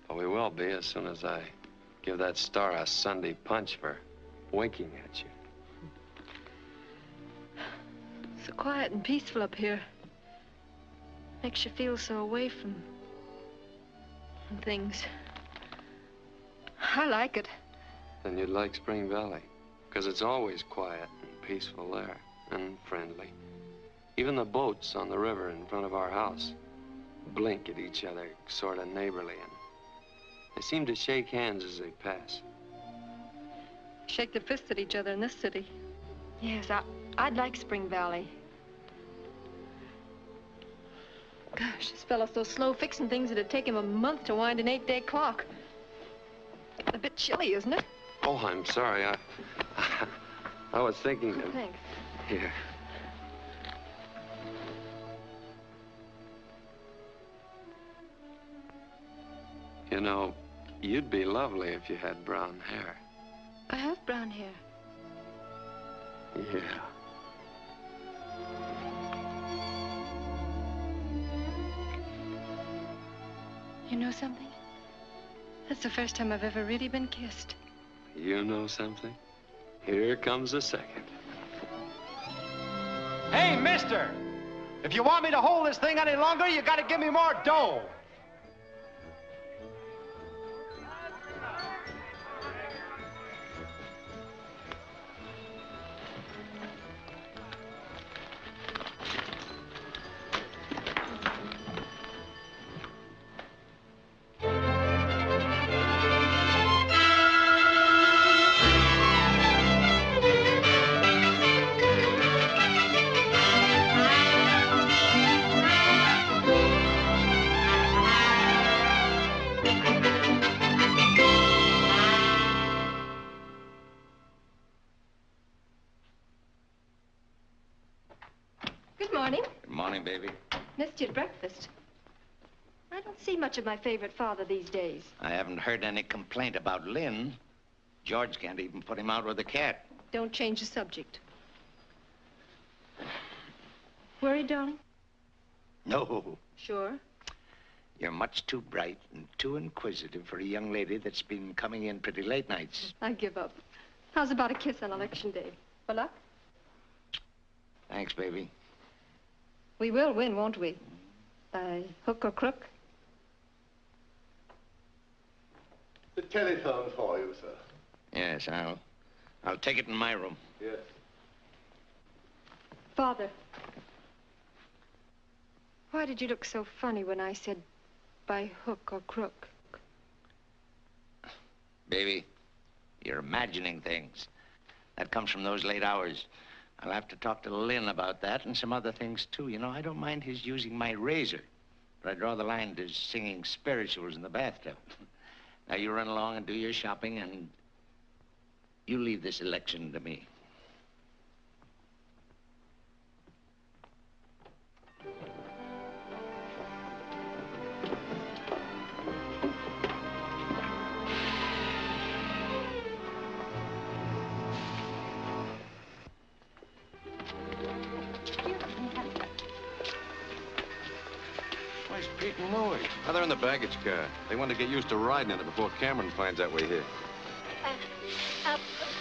But we will be as soon as I give that star a Sunday punch for winking at you. So quiet and peaceful up here. Makes you feel so away from things. I like it. Then you'd like Spring Valley, because it's always quiet and peaceful there, and friendly. Even the boats on the river in front of our house blink at each other, sort of neighborly, and they seem to shake hands as they pass. Shake their fists at each other in this city. Yes, I'd like Spring Valley. Gosh, this fellow's so slow fixing things it'd take him a month to wind an 8-day clock. A bit chilly, isn't it? Oh, I'm sorry. I was thinking of... Thanks. Here. You know, you'd be lovely if you had brown hair. I have brown hair. Yeah. You know something? That's the first time I've ever really been kissed. You know something? Here comes the second. Hey, mister! If you want me to hold this thing any longer, you gotta give me more dough. Missed you at breakfast. I don't see much of my favorite father these days. I haven't heard any complaint about Lynn. George can't even put him out with a cat. Don't change the subject. Worried, darling? No. Sure? You're much too bright and too inquisitive for a young lady that's been coming in pretty late nights. I give up. How's about a kiss on Election Day? For luck? Thanks, baby. We will win, won't we? Hook or crook? The telephone for you, sir. Yes, I'll take it in my room. Yes. Father, why did you look so funny when I said by hook or crook? Baby, you're imagining things. That comes from those late hours. I'll have to talk to Lynn about that and some other things, too. You know, I don't mind his using my razor, but I draw the line to singing spirituals in the bathtub. Now, you run along and do your shopping, and you leave this election to me. Where's Pete and Louie? Oh, they're in the baggage car. They want to get used to riding in it before Cameron finds out we're here.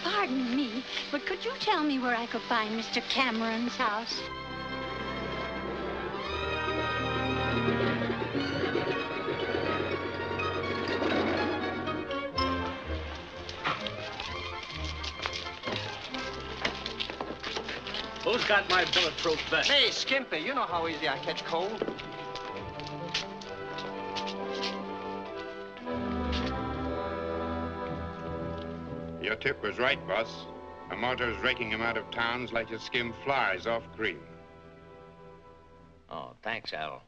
Pardon me, but could you tell me where I could find Mr. Cameron's house? Who's got my bulletproof vest? Hey, Skimpy, you know how easy I catch cold. Your tip was right, boss. Amato's raking him out of towns like you skim flies off cream. Oh, thanks, Al.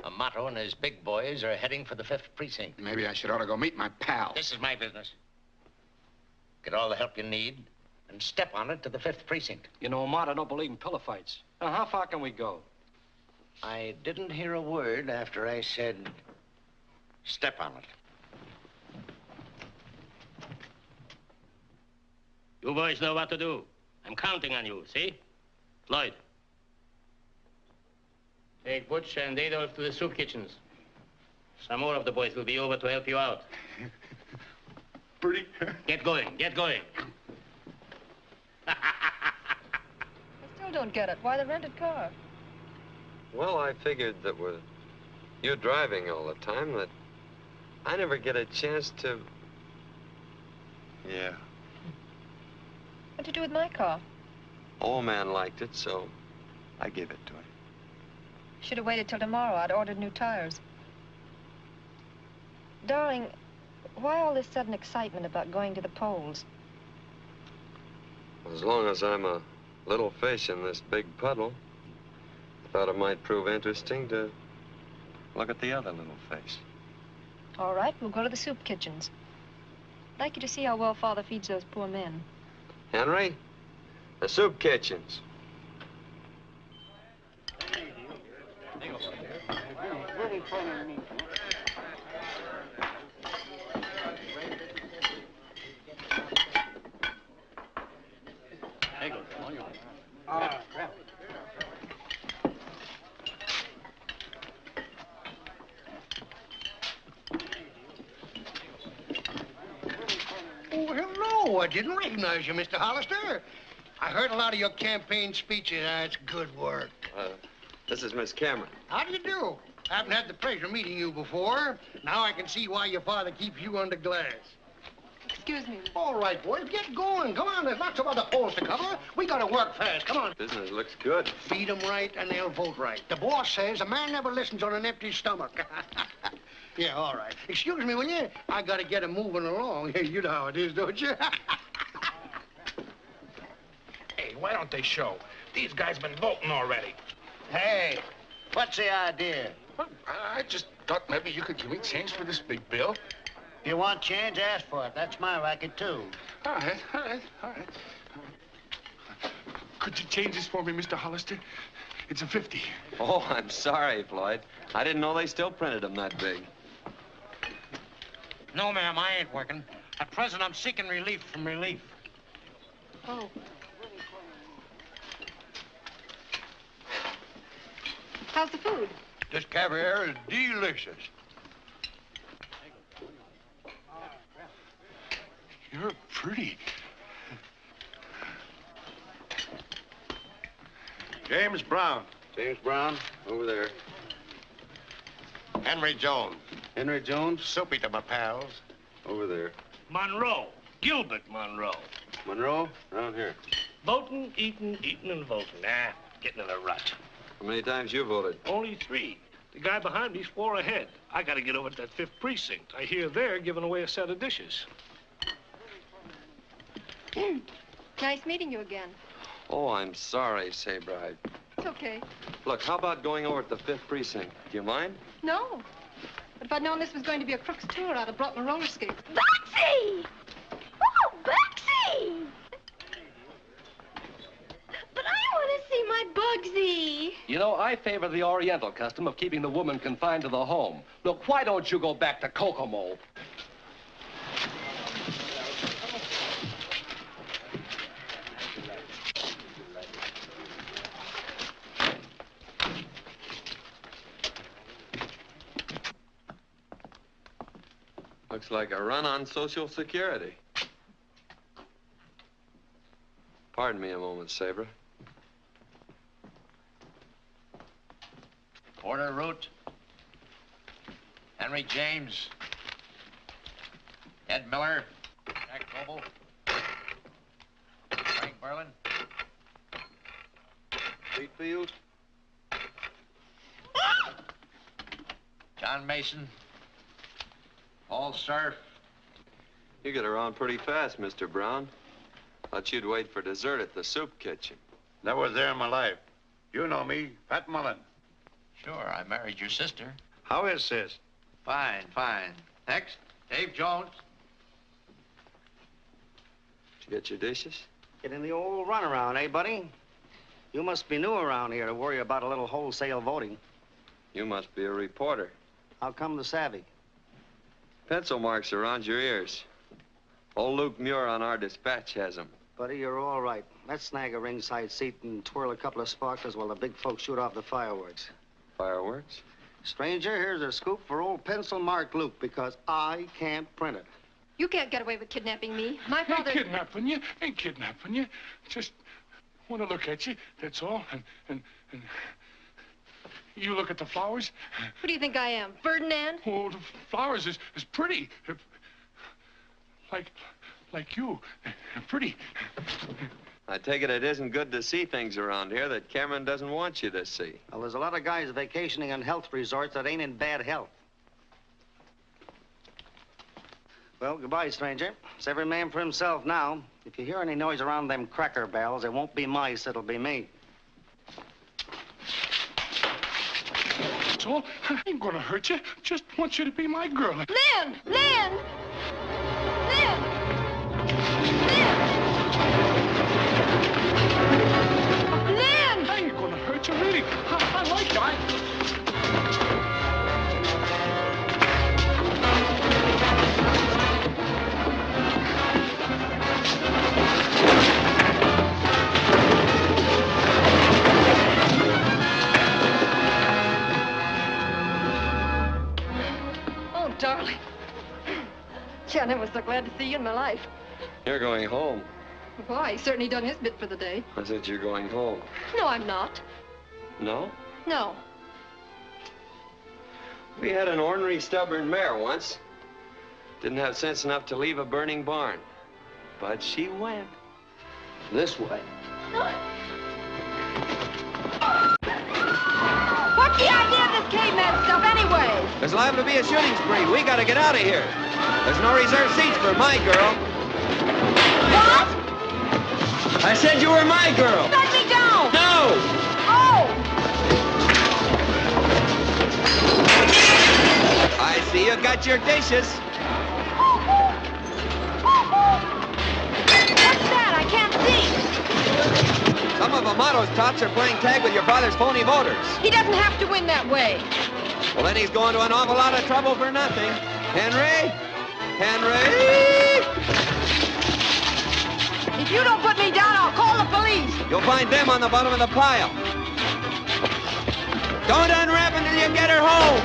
Amato and his big boys are heading for the 5th precinct. Maybe I should ought to go meet my pal. This is my business. Get all the help you need and step on it to the 5th precinct. You know, Amato don't believe in pillow fights. Now, how far can we go? I didn't hear a word after I said, step on it. You boys know what to do. I'm counting on you, see? Floyd. Take Butch and Adolf to the soup kitchens. Some more of the boys will be over to help you out. Pretty. Get going, get going. I still don't get it. Why the rented car? Well, I figured that with you driving all the time, that I never get a chance to... Yeah. What'd you do with my car? Old man liked it, so I gave it to him. Should have waited till tomorrow. I'd ordered new tires. Darling, why all this sudden excitement about going to the polls? As long as I'm a little fish in this big puddle, I thought it might prove interesting to look at the other little fish. All right, we'll go to the soup kitchens. I'd like you to see how well Father feeds those poor men. Henry, the soup kitchens. Oh, hello. I didn't recognize you, Mr. Hollister. I heard a lot of your campaign speeches. That's good work. This is Miss Cameron. How do you do? I haven't had the pleasure of meeting you before. Now I can see why your father keeps you under glass. Excuse me. All right, boys, get going. Come on, there's lots of other polls to cover. We gotta work fast. Come on. Business looks good. Feed them right and they'll vote right. The boss says a man never listens on an empty stomach. Yeah, all right. Excuse me, will you? I gotta get him moving along. You know how it is, don't you? Hey, why don't they show? These guys been voting already. Hey, what's the idea? Well, I just thought maybe you could give me change for this big bill. If you want change, ask for it. That's my racket, too. All right, all right, all right. Could you change this for me, Mr. Hollister? It's a 50. Oh, I'm sorry, Floyd. I didn't know they still printed them that big. No, ma'am, I ain't working. At present, I'm seeking relief from relief. Oh. How's the food? This caviar is delicious. You're pretty. James Brown. James Brown, over there. Henry Jones. Henry Jones, Soupy to my pals. over there. Monroe. Gilbert Monroe. Monroe, down here. Voting, eating, and voting. Nah, getting in a rut. How many times you voted? Only 3. The guy behind me's 4 ahead. I gotta get over to that 5th precinct. I hear they're giving away a set of dishes. Nice meeting you again. Oh, I'm sorry, Sabra. It's okay. Look, how about going over to the 5th precinct? Do you mind? No. But if I'd known this was going to be a crook's tour, I'd have brought my roller skates. Bugsy! Oh, Bugsy! But I want to see my Bugsy. You know, I favor the Oriental custom of keeping the woman confined to the home. Look, why don't you go back to Kokomo? Looks like a run on Social Security. Pardon me a moment, Sabra. Porter Root, Henry James, Ed Miller, Jack Noble, Frank Berlin, Wheatfield, John Mason, Paul Surf. You get around pretty fast, Mr. Brown. Thought you'd wait for dessert at the soup kitchen. Never was there in my life. You know me, Pat Mullen. Sure, I married your sister. How is sis? Fine, fine. Next, Dave Jones. Did you get your dishes? Getting the old runaround, eh, buddy? You must be new around here to worry about a little wholesale voting. You must be a reporter. How come the savvy? Pencil marks around your ears. Old Luke Muir on our dispatch has them. Buddy, you're all right. Let's snag a ringside seat and twirl a couple of sparklers while the big folks shoot off the fireworks. Fireworks? Stranger, here's a scoop for old pencil mark Luke, because I can't print it. You can't get away with kidnapping me. My father... Ain't kidnapping you. Just want to look at you, that's all. And you look at the flowers. Who do you think I am, Ferdinand? Oh, the flowers is pretty. Like you. Pretty. I take it isn't good to see things around here that Cameron doesn't want you to see. Well, there's a lot of guys vacationing in health resorts that ain't in bad health. Well, goodbye, stranger. It's every man for himself now. If you hear any noise around them cracker barrels, it won't be mice, it'll be me. That's all. I ain't gonna hurt you. Just want you to be my girl. Lynn! Lynn! Lynn! Lynn! I ain't gonna hurt you, really. I like you. Oh, darling. Gee, I never was so glad to see you in my life. You're going home. Why? He's certainly done his bit for the day. I said you're going home. No, I'm not. No? No. We had an ornery, stubborn mare once. Didn't have sense enough to leave a burning barn. But she went. This way. What's the idea of this caveman stuff anyway? There's liable to be a shooting spree. We gotta get out of here. There's no reserved seats for my girl. What? I said you were my girl. Let me down! No! Oh! I see you got your dishes. What's that? I can't see. Some of Amato's tots are playing tag with your father's phony voters. He doesn't have to win that way. Well, then he's going to an awful lot of trouble for nothing. Henry? Henry? If you don't put me down, I'll call the police. You'll find them on the bottom of the pile. Don't unwrap until you get her home.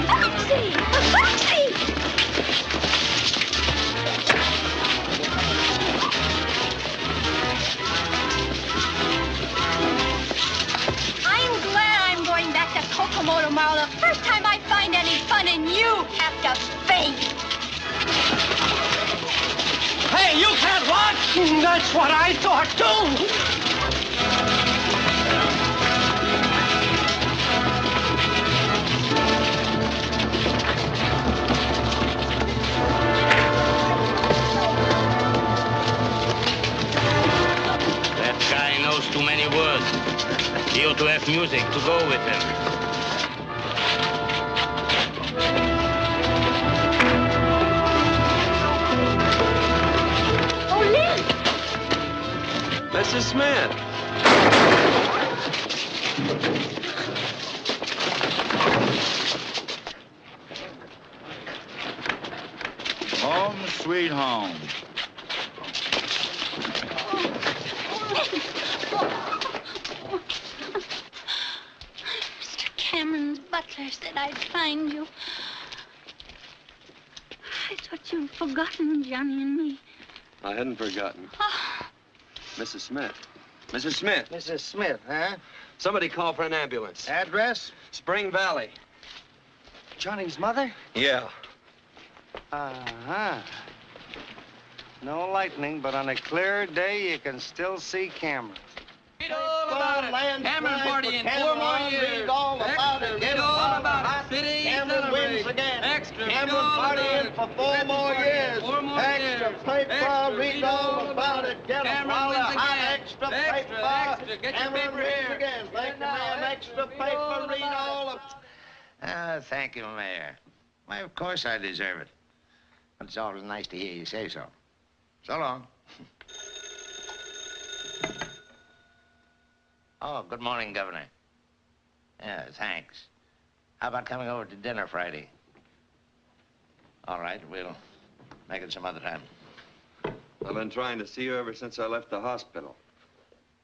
Foxy! A foxy! I'm glad I'm going back to Kokomo tomorrow. The first time I find any fun in you have to faint. Hey, you can't watch! That's what I thought, too! That guy knows too many words. He ought to have music to go with him. Mrs. Smith. Home, sweet home. Mr. Cameron's butler said I'd find you. I thought you'd forgotten Johnny and me. I hadn't forgotten. Oh. Mrs. Smith. Mrs. Smith. Mrs. Smith, huh? Somebody call for an ambulance. Address? Spring Valley. Johnny's mother? Yeah. Uh-huh. No lightning, but on a clear day, you can still see Cameron. Read all about it. Cameron party in 4 more years. Read all about Extra, it. read all about it. City Cameron wins again. Extra, Cameron partying for 4 more years. 4 more Extra years. paper, Extra, read all about it. Get a Cameron pile wins of hot again. extra Extra, paper. extra. Get your Cameron paper wins here. again. Thank you, ma'am. Extra paper, read all of... Thank you, Mayor. Why, of course I deserve it. But it's always nice to hear you say so. So long. Oh, good morning, Governor. Yeah, thanks. How about coming over to dinner Friday? All right, we'll make it some other time. I've been trying to see you ever since I left the hospital.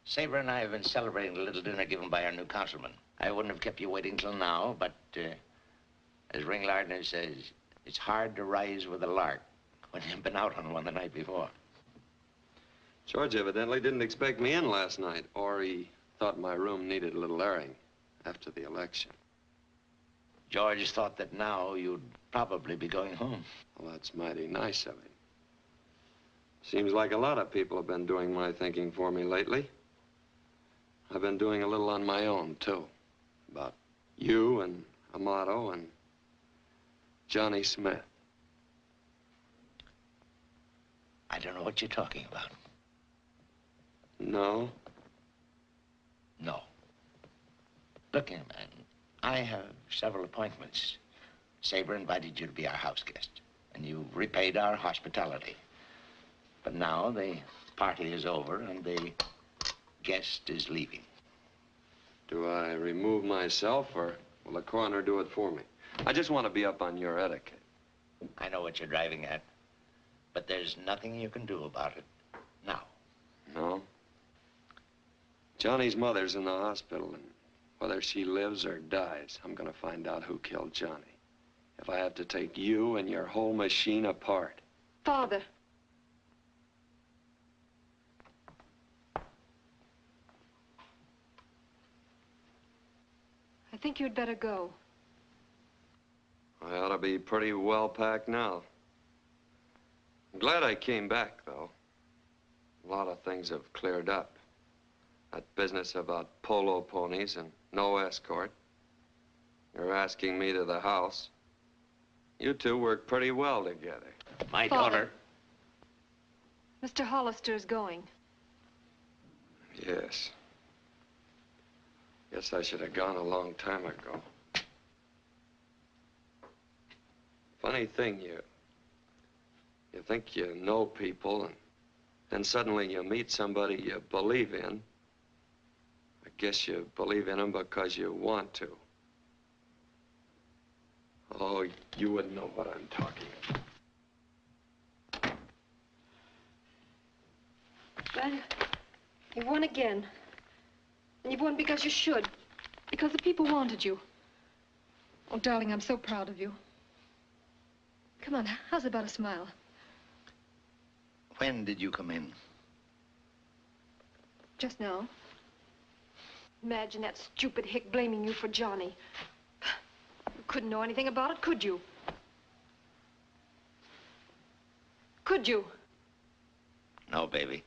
Sabra and I have been celebrating the little dinner given by our new councilman. I wouldn't have kept you waiting till now, but as Ring Lardner says, it's hard to rise with a lark when you've been out on one the night before. George evidently didn't expect me in last night, or he thought my room needed a little airing after the election. George thought that now you'd probably be going home. Well, that's mighty nice of him. Seems like a lot of people have been doing my thinking for me lately. I've been doing a little on my own, too. About you and Amato and Johnny Smith. I don't know what you're talking about. No? No. Look here, man. I have several appointments. Sabra invited you to be our house guest, and you repaid our hospitality. But now the party is over and the guest is leaving. Do I remove myself, or will the coroner do it for me? I just want to be up on your etiquette. I know what you're driving at, but there's nothing you can do about it now. No? Johnny's mother's in the hospital, and whether she lives or dies, I'm gonna find out who killed Johnny. If I have to take you and your whole machine apart. Father. I think you'd better go. I ought to be pretty well packed now. I'm glad I came back, though. A lot of things have cleared up. That business about polo ponies and no escort. You're asking me to the house. You two work pretty well together. My Father. daughter. Mr. Hollister's going. Yes. Guess I should have gone a long time ago. Funny thing, you think you know people, and then suddenly you meet somebody you believe in. I guess you believe in them because you want to. Oh, you wouldn't know what I'm talking about. Well, you won again. And you've won because you should. Because the people wanted you. Oh, darling, I'm so proud of you. Come on, how's about a smile? When did you come in? Just now. Imagine that stupid hick blaming you for Johnny. You couldn't know anything about it, could you? Could you? No, baby.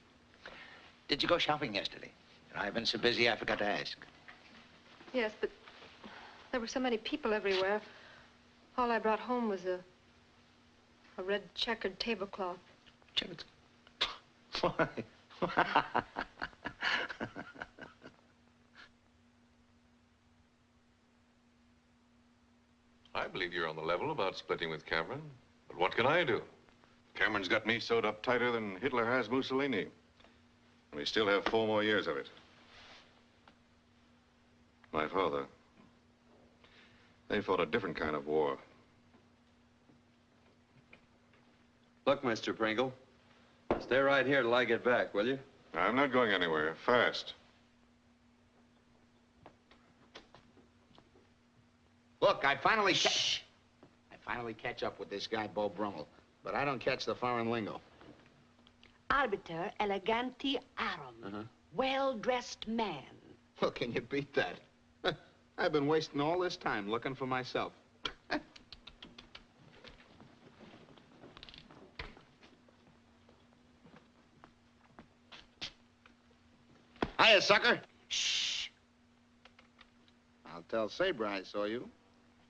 Did you go shopping yesterday? I've been so busy I forgot to ask. Yes, but there were so many people everywhere. All I brought home was a red checkered tablecloth. Checkered? Why? I believe you're on the level about splitting with Cameron. But what can I do? Cameron's got me sewed up tighter than Hitler has Mussolini. And we still have 4 more years of it. My father, they fought a different kind of war. Look, Mr. Pringle, stay right here till I get back, will you? I'm not going anywhere. Fast. Look, I finally catch up with this guy, Bo Brummel. But I don't catch the foreign lingo. Arbiter eleganti arum. Well-dressed man. Well, can you beat that? I've been wasting all this time looking for myself. Hiya, sucker. Shh. I'll tell Sabra I saw you.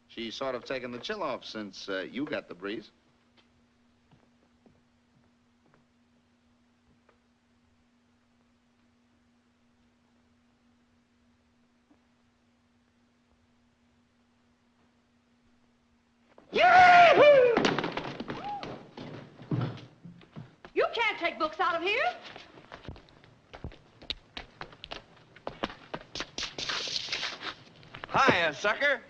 She's sort of taken the chill off since you got the breeze. Yahoo! You can't take books out of here. Hiya, sucker.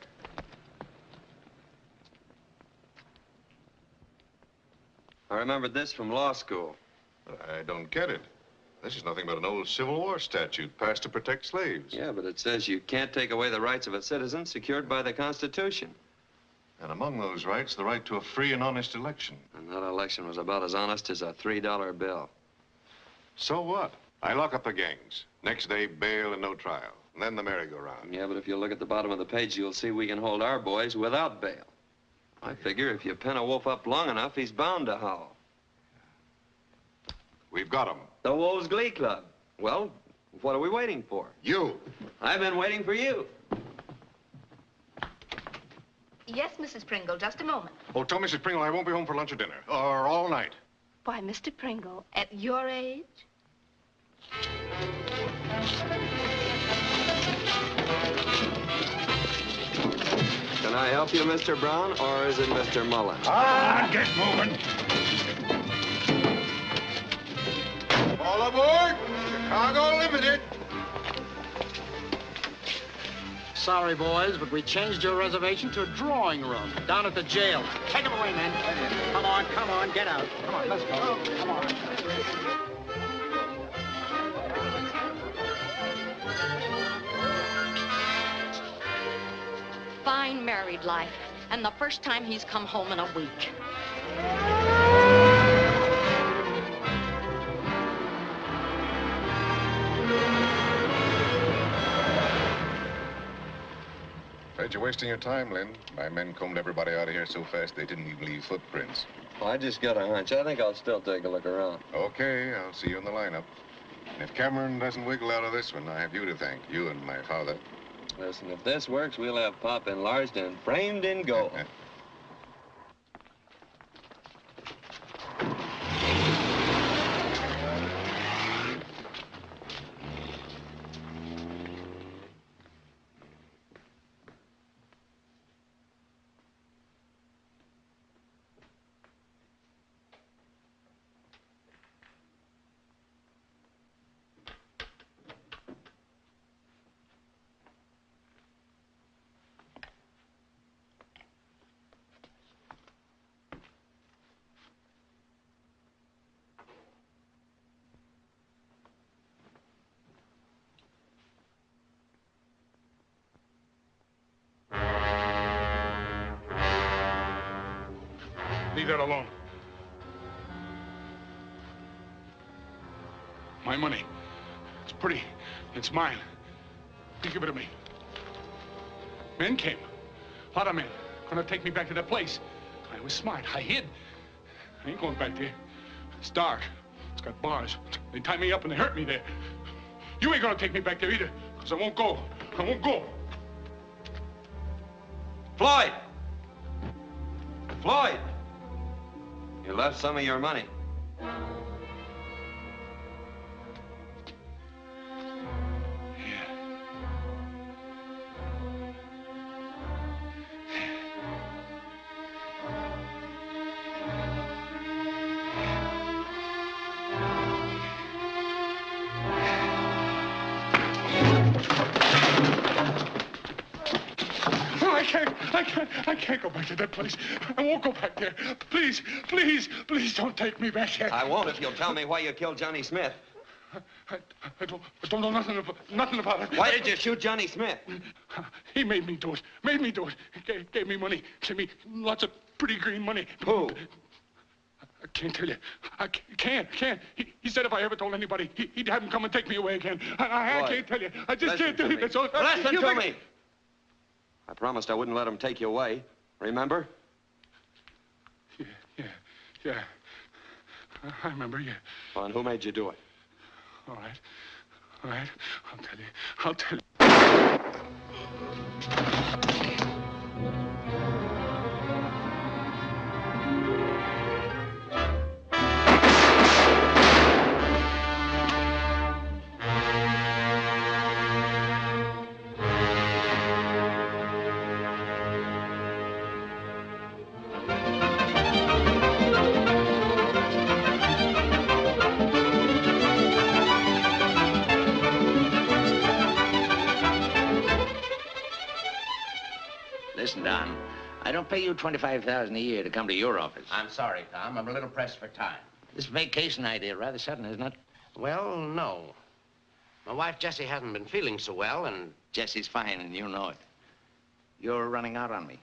I remembered this from law school. I don't get it. This is nothing but an old Civil War statute passed to protect slaves. Yeah, but it says you can't take away the rights of a citizen secured by the Constitution. And among those rights, the right to a free and honest election. And that election was about as honest as a $3 bill. So what? I lock up the gangs. Next day, bail and no trial. And then the merry-go-round. Yeah, but if you look at the bottom of the page, you'll see we can hold our boys without bail. I figure if you pin a wolf up long enough, he's bound to howl. We've got him. The Wolves Glee Club. Well, what are we waiting for? You. I've been waiting for you. Yes, Mrs. Pringle, just a moment. Oh, tell Mrs. Pringle I won't be home for lunch or dinner. Or all night. Why, Mr. Pringle, at your age? Can I help you, Mr. Brown, or is it Mr. Mullen? Get moving. All aboard! Chicago Limited. Sorry, boys, but we changed your reservation to a drawing room down at the jail. Take them away, men. Come on, get out. Come on, let's go. Come on. Fine married life, and the first time he's come home in a week. Afraid you're wasting your time, Lynn. My men combed everybody out of here so fast they didn't even leave footprints. Well, I just got a hunch. I think I'll still take a look around. Okay, I'll see you in the lineup. And if Cameron doesn't wiggle out of this one, I have you to thank, you and my father. Listen, if this works, we'll have Pop enlarged and framed in gold. Leave that alone. My money. It's pretty. It's mine. You give it to me. Men came. A lot of men. Gonna take me back to that place. I was smart. I hid. I ain't going back there. It's dark. It's got bars. They tie me up and they hurt me there. You ain't gonna take me back there either, because I won't go. I won't go. Floyd! Floyd! You left some of your money. I can't go back to that place. I won't go back there. Please, please, please don't take me back there. I won't if you'll tell me why you killed Johnny Smith. I don't know nothing about it. Why did you shoot Johnny Smith? He made me do it. Made me do it. He gave me money. Gave me lots of pretty green money. Who? I can't tell you. I can't. He said if I ever told anybody, he'd have him come and take me away again. I can't tell you. I just can't tell you. That's all. Listen to me. I promised I wouldn't let him take you away. Remember? Yeah. I remember, yeah. Well, and who made you do it? All right. I'll tell you. don't pay you $25,000 a year to come to your office. I'm sorry, Tom. I'm a little pressed for time. This vacation idea rather sudden, isn't it? Well, no. My wife, Jessie, hasn't been feeling so well, and... Jessie's fine, and you know it. You're running out on me.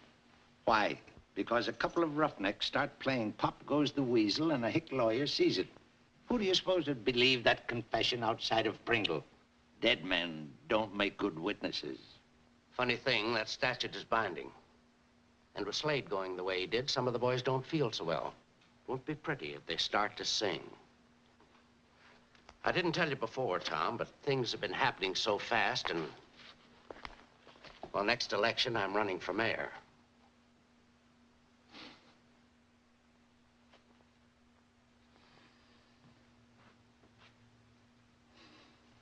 Why? Because a couple of roughnecks start playing Pop Goes the Weasel, and a hick lawyer sees it. Who do you suppose would believe that confession outside of Pringle? Dead men don't make good witnesses. Funny thing, that statute is binding. And with Slade going the way he did, some of the boys don't feel so well. Won't be pretty if they start to sing. I didn't tell you before, Tom, but things have been happening so fast, and... well, next election, I'm running for mayor.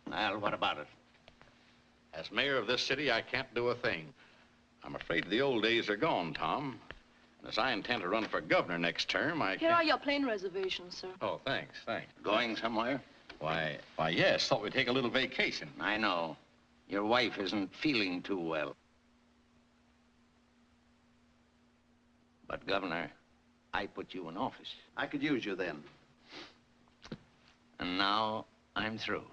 Well, what about it? As mayor of this city, I can't do a thing. I'm afraid the old days are gone, Tom. And as I intend to run for governor next term, I Here can't... are your plane reservations, sir. Oh, thanks. Going somewhere? Why, yes. Thought we'd take a little vacation. I know. Your wife isn't feeling too well. But, Governor, I put you in office. I could use you then. And now I'm through.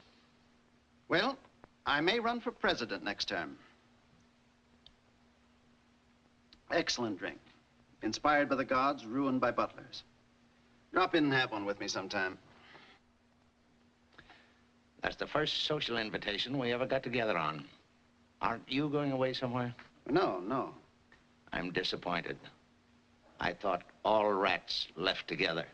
Well, I may run for president next term. Excellent drink. Inspired by the gods, ruined by butlers. Drop in and have one with me sometime. That's the first social invitation we ever got together on. Aren't you going away somewhere? No. I'm disappointed. I thought all rats left together.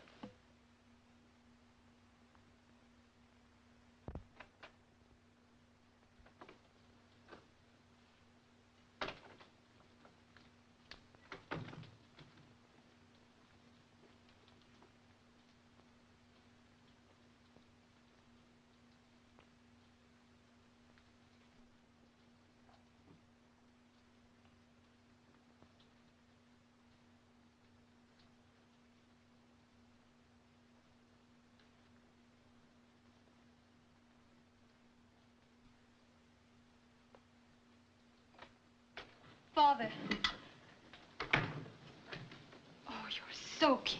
Father. Oh, you're soaking.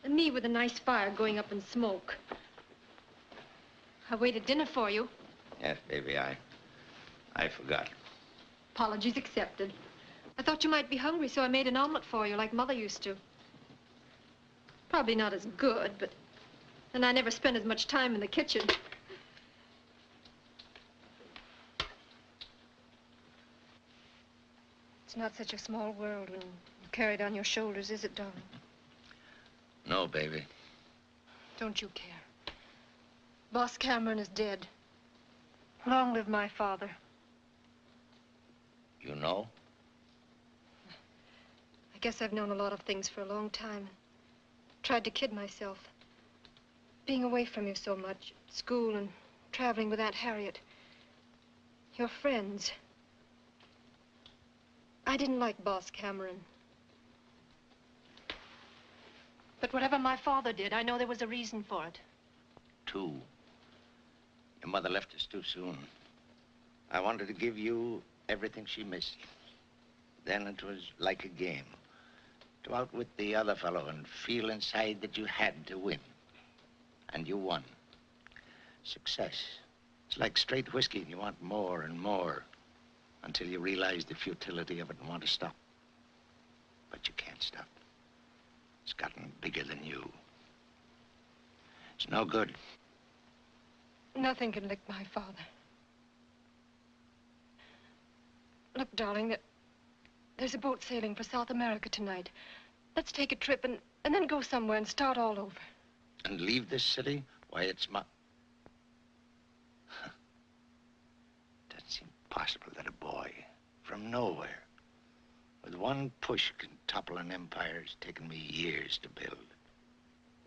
And me with a nice fire going up in smoke. I waited dinner for you. Yes, baby, I forgot. Apologies accepted. I thought you might be hungry, so I made an omelet for you like Mother used to. Probably not as good, but... and I never spent as much time in the kitchen. It's not such a small world when you carry it on your shoulders, is it, darling? No, baby. Don't you care. Boss Cameron is dead. Long live my father. You know? I guess I've known a lot of things for a long time. Tried to kid myself. Being away from you so much, school and traveling with Aunt Harriet. Your friends. I didn't like Boss Cameron. But whatever my father did, I know there was a reason for it. Two. Your mother left us too soon. I wanted to give you everything she missed. Then it was like a game. To outwit the other fellow and feel inside that you had to win. And you won. Success. It's like straight whiskey. You want more and more until you realize the futility of it and want to stop. But you can't stop. It's gotten bigger than you. It's no good. Nothing can lick my father. Look, darling, there's a boat sailing for South America tonight. Let's take a trip and then go somewhere and start all over. And leave this city? Why, it's my... Doesn't seem possible that a boy from nowhere with one push can topple an empire it's taken me years to build.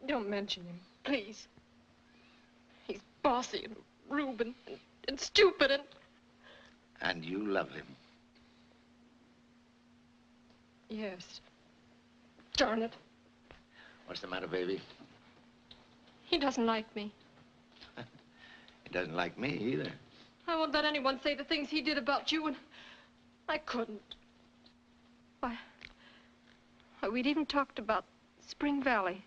Don't mention him, please. He's bossy and rude and stupid and... And you love him. Yes. Darn it. What's the matter, baby? He doesn't like me. He doesn't like me either. I won't let anyone say the things he did about you, and I couldn't. Why, we'd even talked about Spring Valley.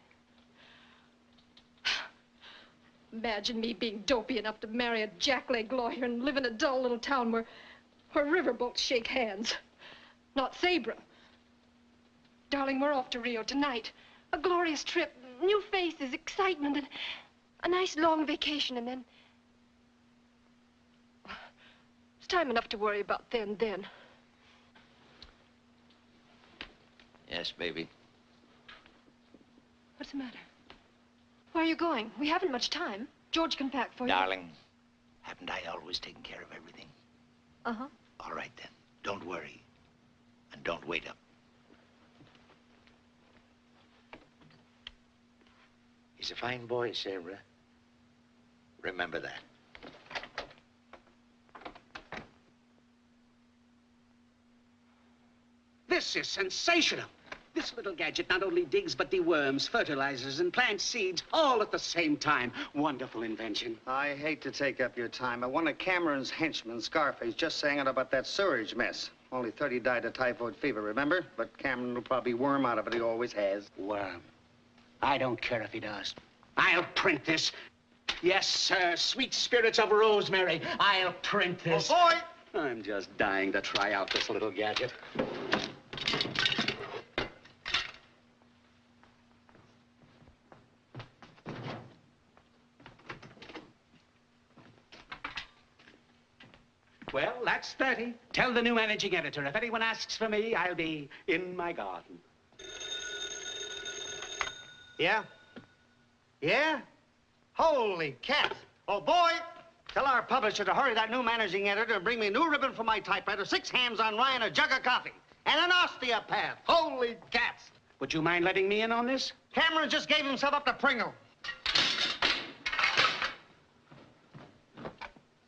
Imagine me being dopey enough to marry a jackleg lawyer and live in a dull little town where riverboats shake hands. Not Sabra. Darling, we're off to Rio tonight. A glorious trip, new faces, excitement, and a nice long vacation, and then... It's time enough to worry about then. Yes, baby. What's the matter? Where are you going? We haven't much time. George can pack for you. Darling, haven't I always taken care of everything? Uh-huh. All right, then. Don't worry. And don't wait up. He's a fine boy, Sabra. Remember that. This is sensational. This little gadget not only digs, but deworms, fertilizes, and plants seeds all at the same time. Wonderful invention. I hate to take up your time, but one of Cameron's henchmen, Scarface, just sang out about that sewerage mess. Only 30 died of typhoid fever, remember? But Cameron will probably worm out of it. He always has. Worm. I don't care if he does. I'll print this. Yes, sir. Sweet spirits of rosemary. I'll print this. Oh, boy! I'm just dying to try out this little gadget. Well, that's 30. Tell the new managing editor, if anyone asks for me, I'll be in my garden. Yeah? Yeah? Holy cats. Oh, boy! Tell our publisher to hurry that new managing editor and bring me a new ribbon for my typewriter, 6 hams on rye, and a jug of coffee. And an osteopath. Holy cats. Would you mind letting me in on this? Cameron just gave himself up to Pringle.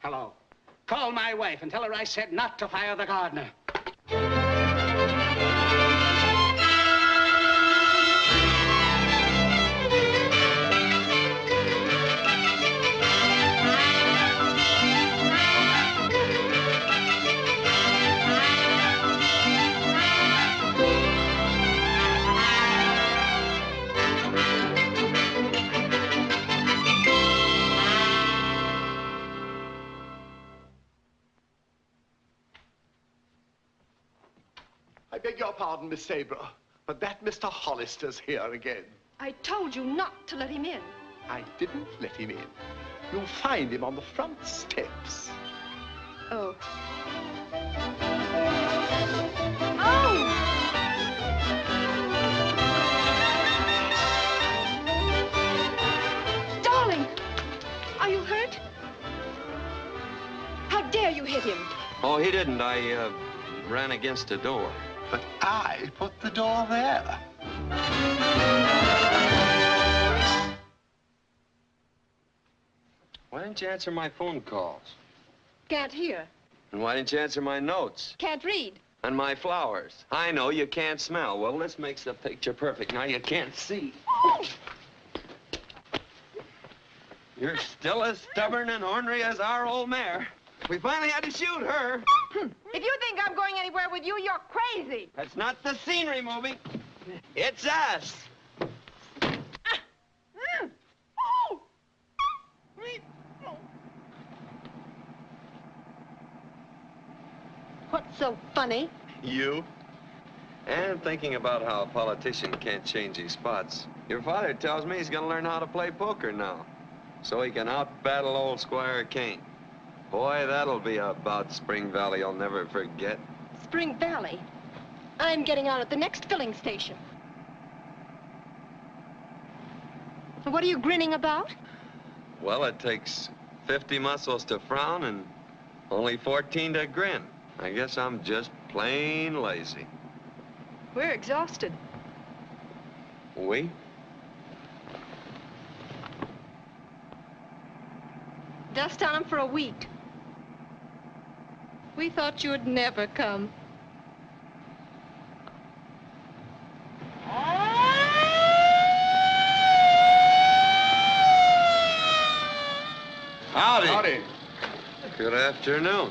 Hello. Call my wife and tell her I said not to fire the gardener. I beg your pardon, Miss Sabra, but that Mr. Hollister's here again. I told you not to let him in. I didn't let him in. You'll find him on the front steps. Oh. Oh! Darling, are you hurt? How dare you hit him? Oh, he didn't. I ran against a door. But I put the door there. Why didn't you answer my phone calls? Can't hear. And why didn't you answer my notes? Can't read. And my flowers? I know you can't smell. Well, this makes the picture perfect. Now you can't see. You're still as stubborn and ornery as our old mare. We finally had to shoot her. If you think I'm going anywhere with you, you're crazy. That's not the scenery movie. It's us. What's so funny? You? And thinking about how a politician can't change his spots. Your father tells me he's gonna learn how to play poker now, so he can out-battle old Squire Kane. Boy, that'll be a bout Spring Valley I'll never forget. Spring Valley? I'm getting out at the next filling station. What are you grinning about? Well, it takes 50 muscles to frown and only 14 to grin. I guess I'm just plain lazy. We're exhausted. We? Dust on them for a week. We thought you'd never come. Howdy. Howdy. Good afternoon.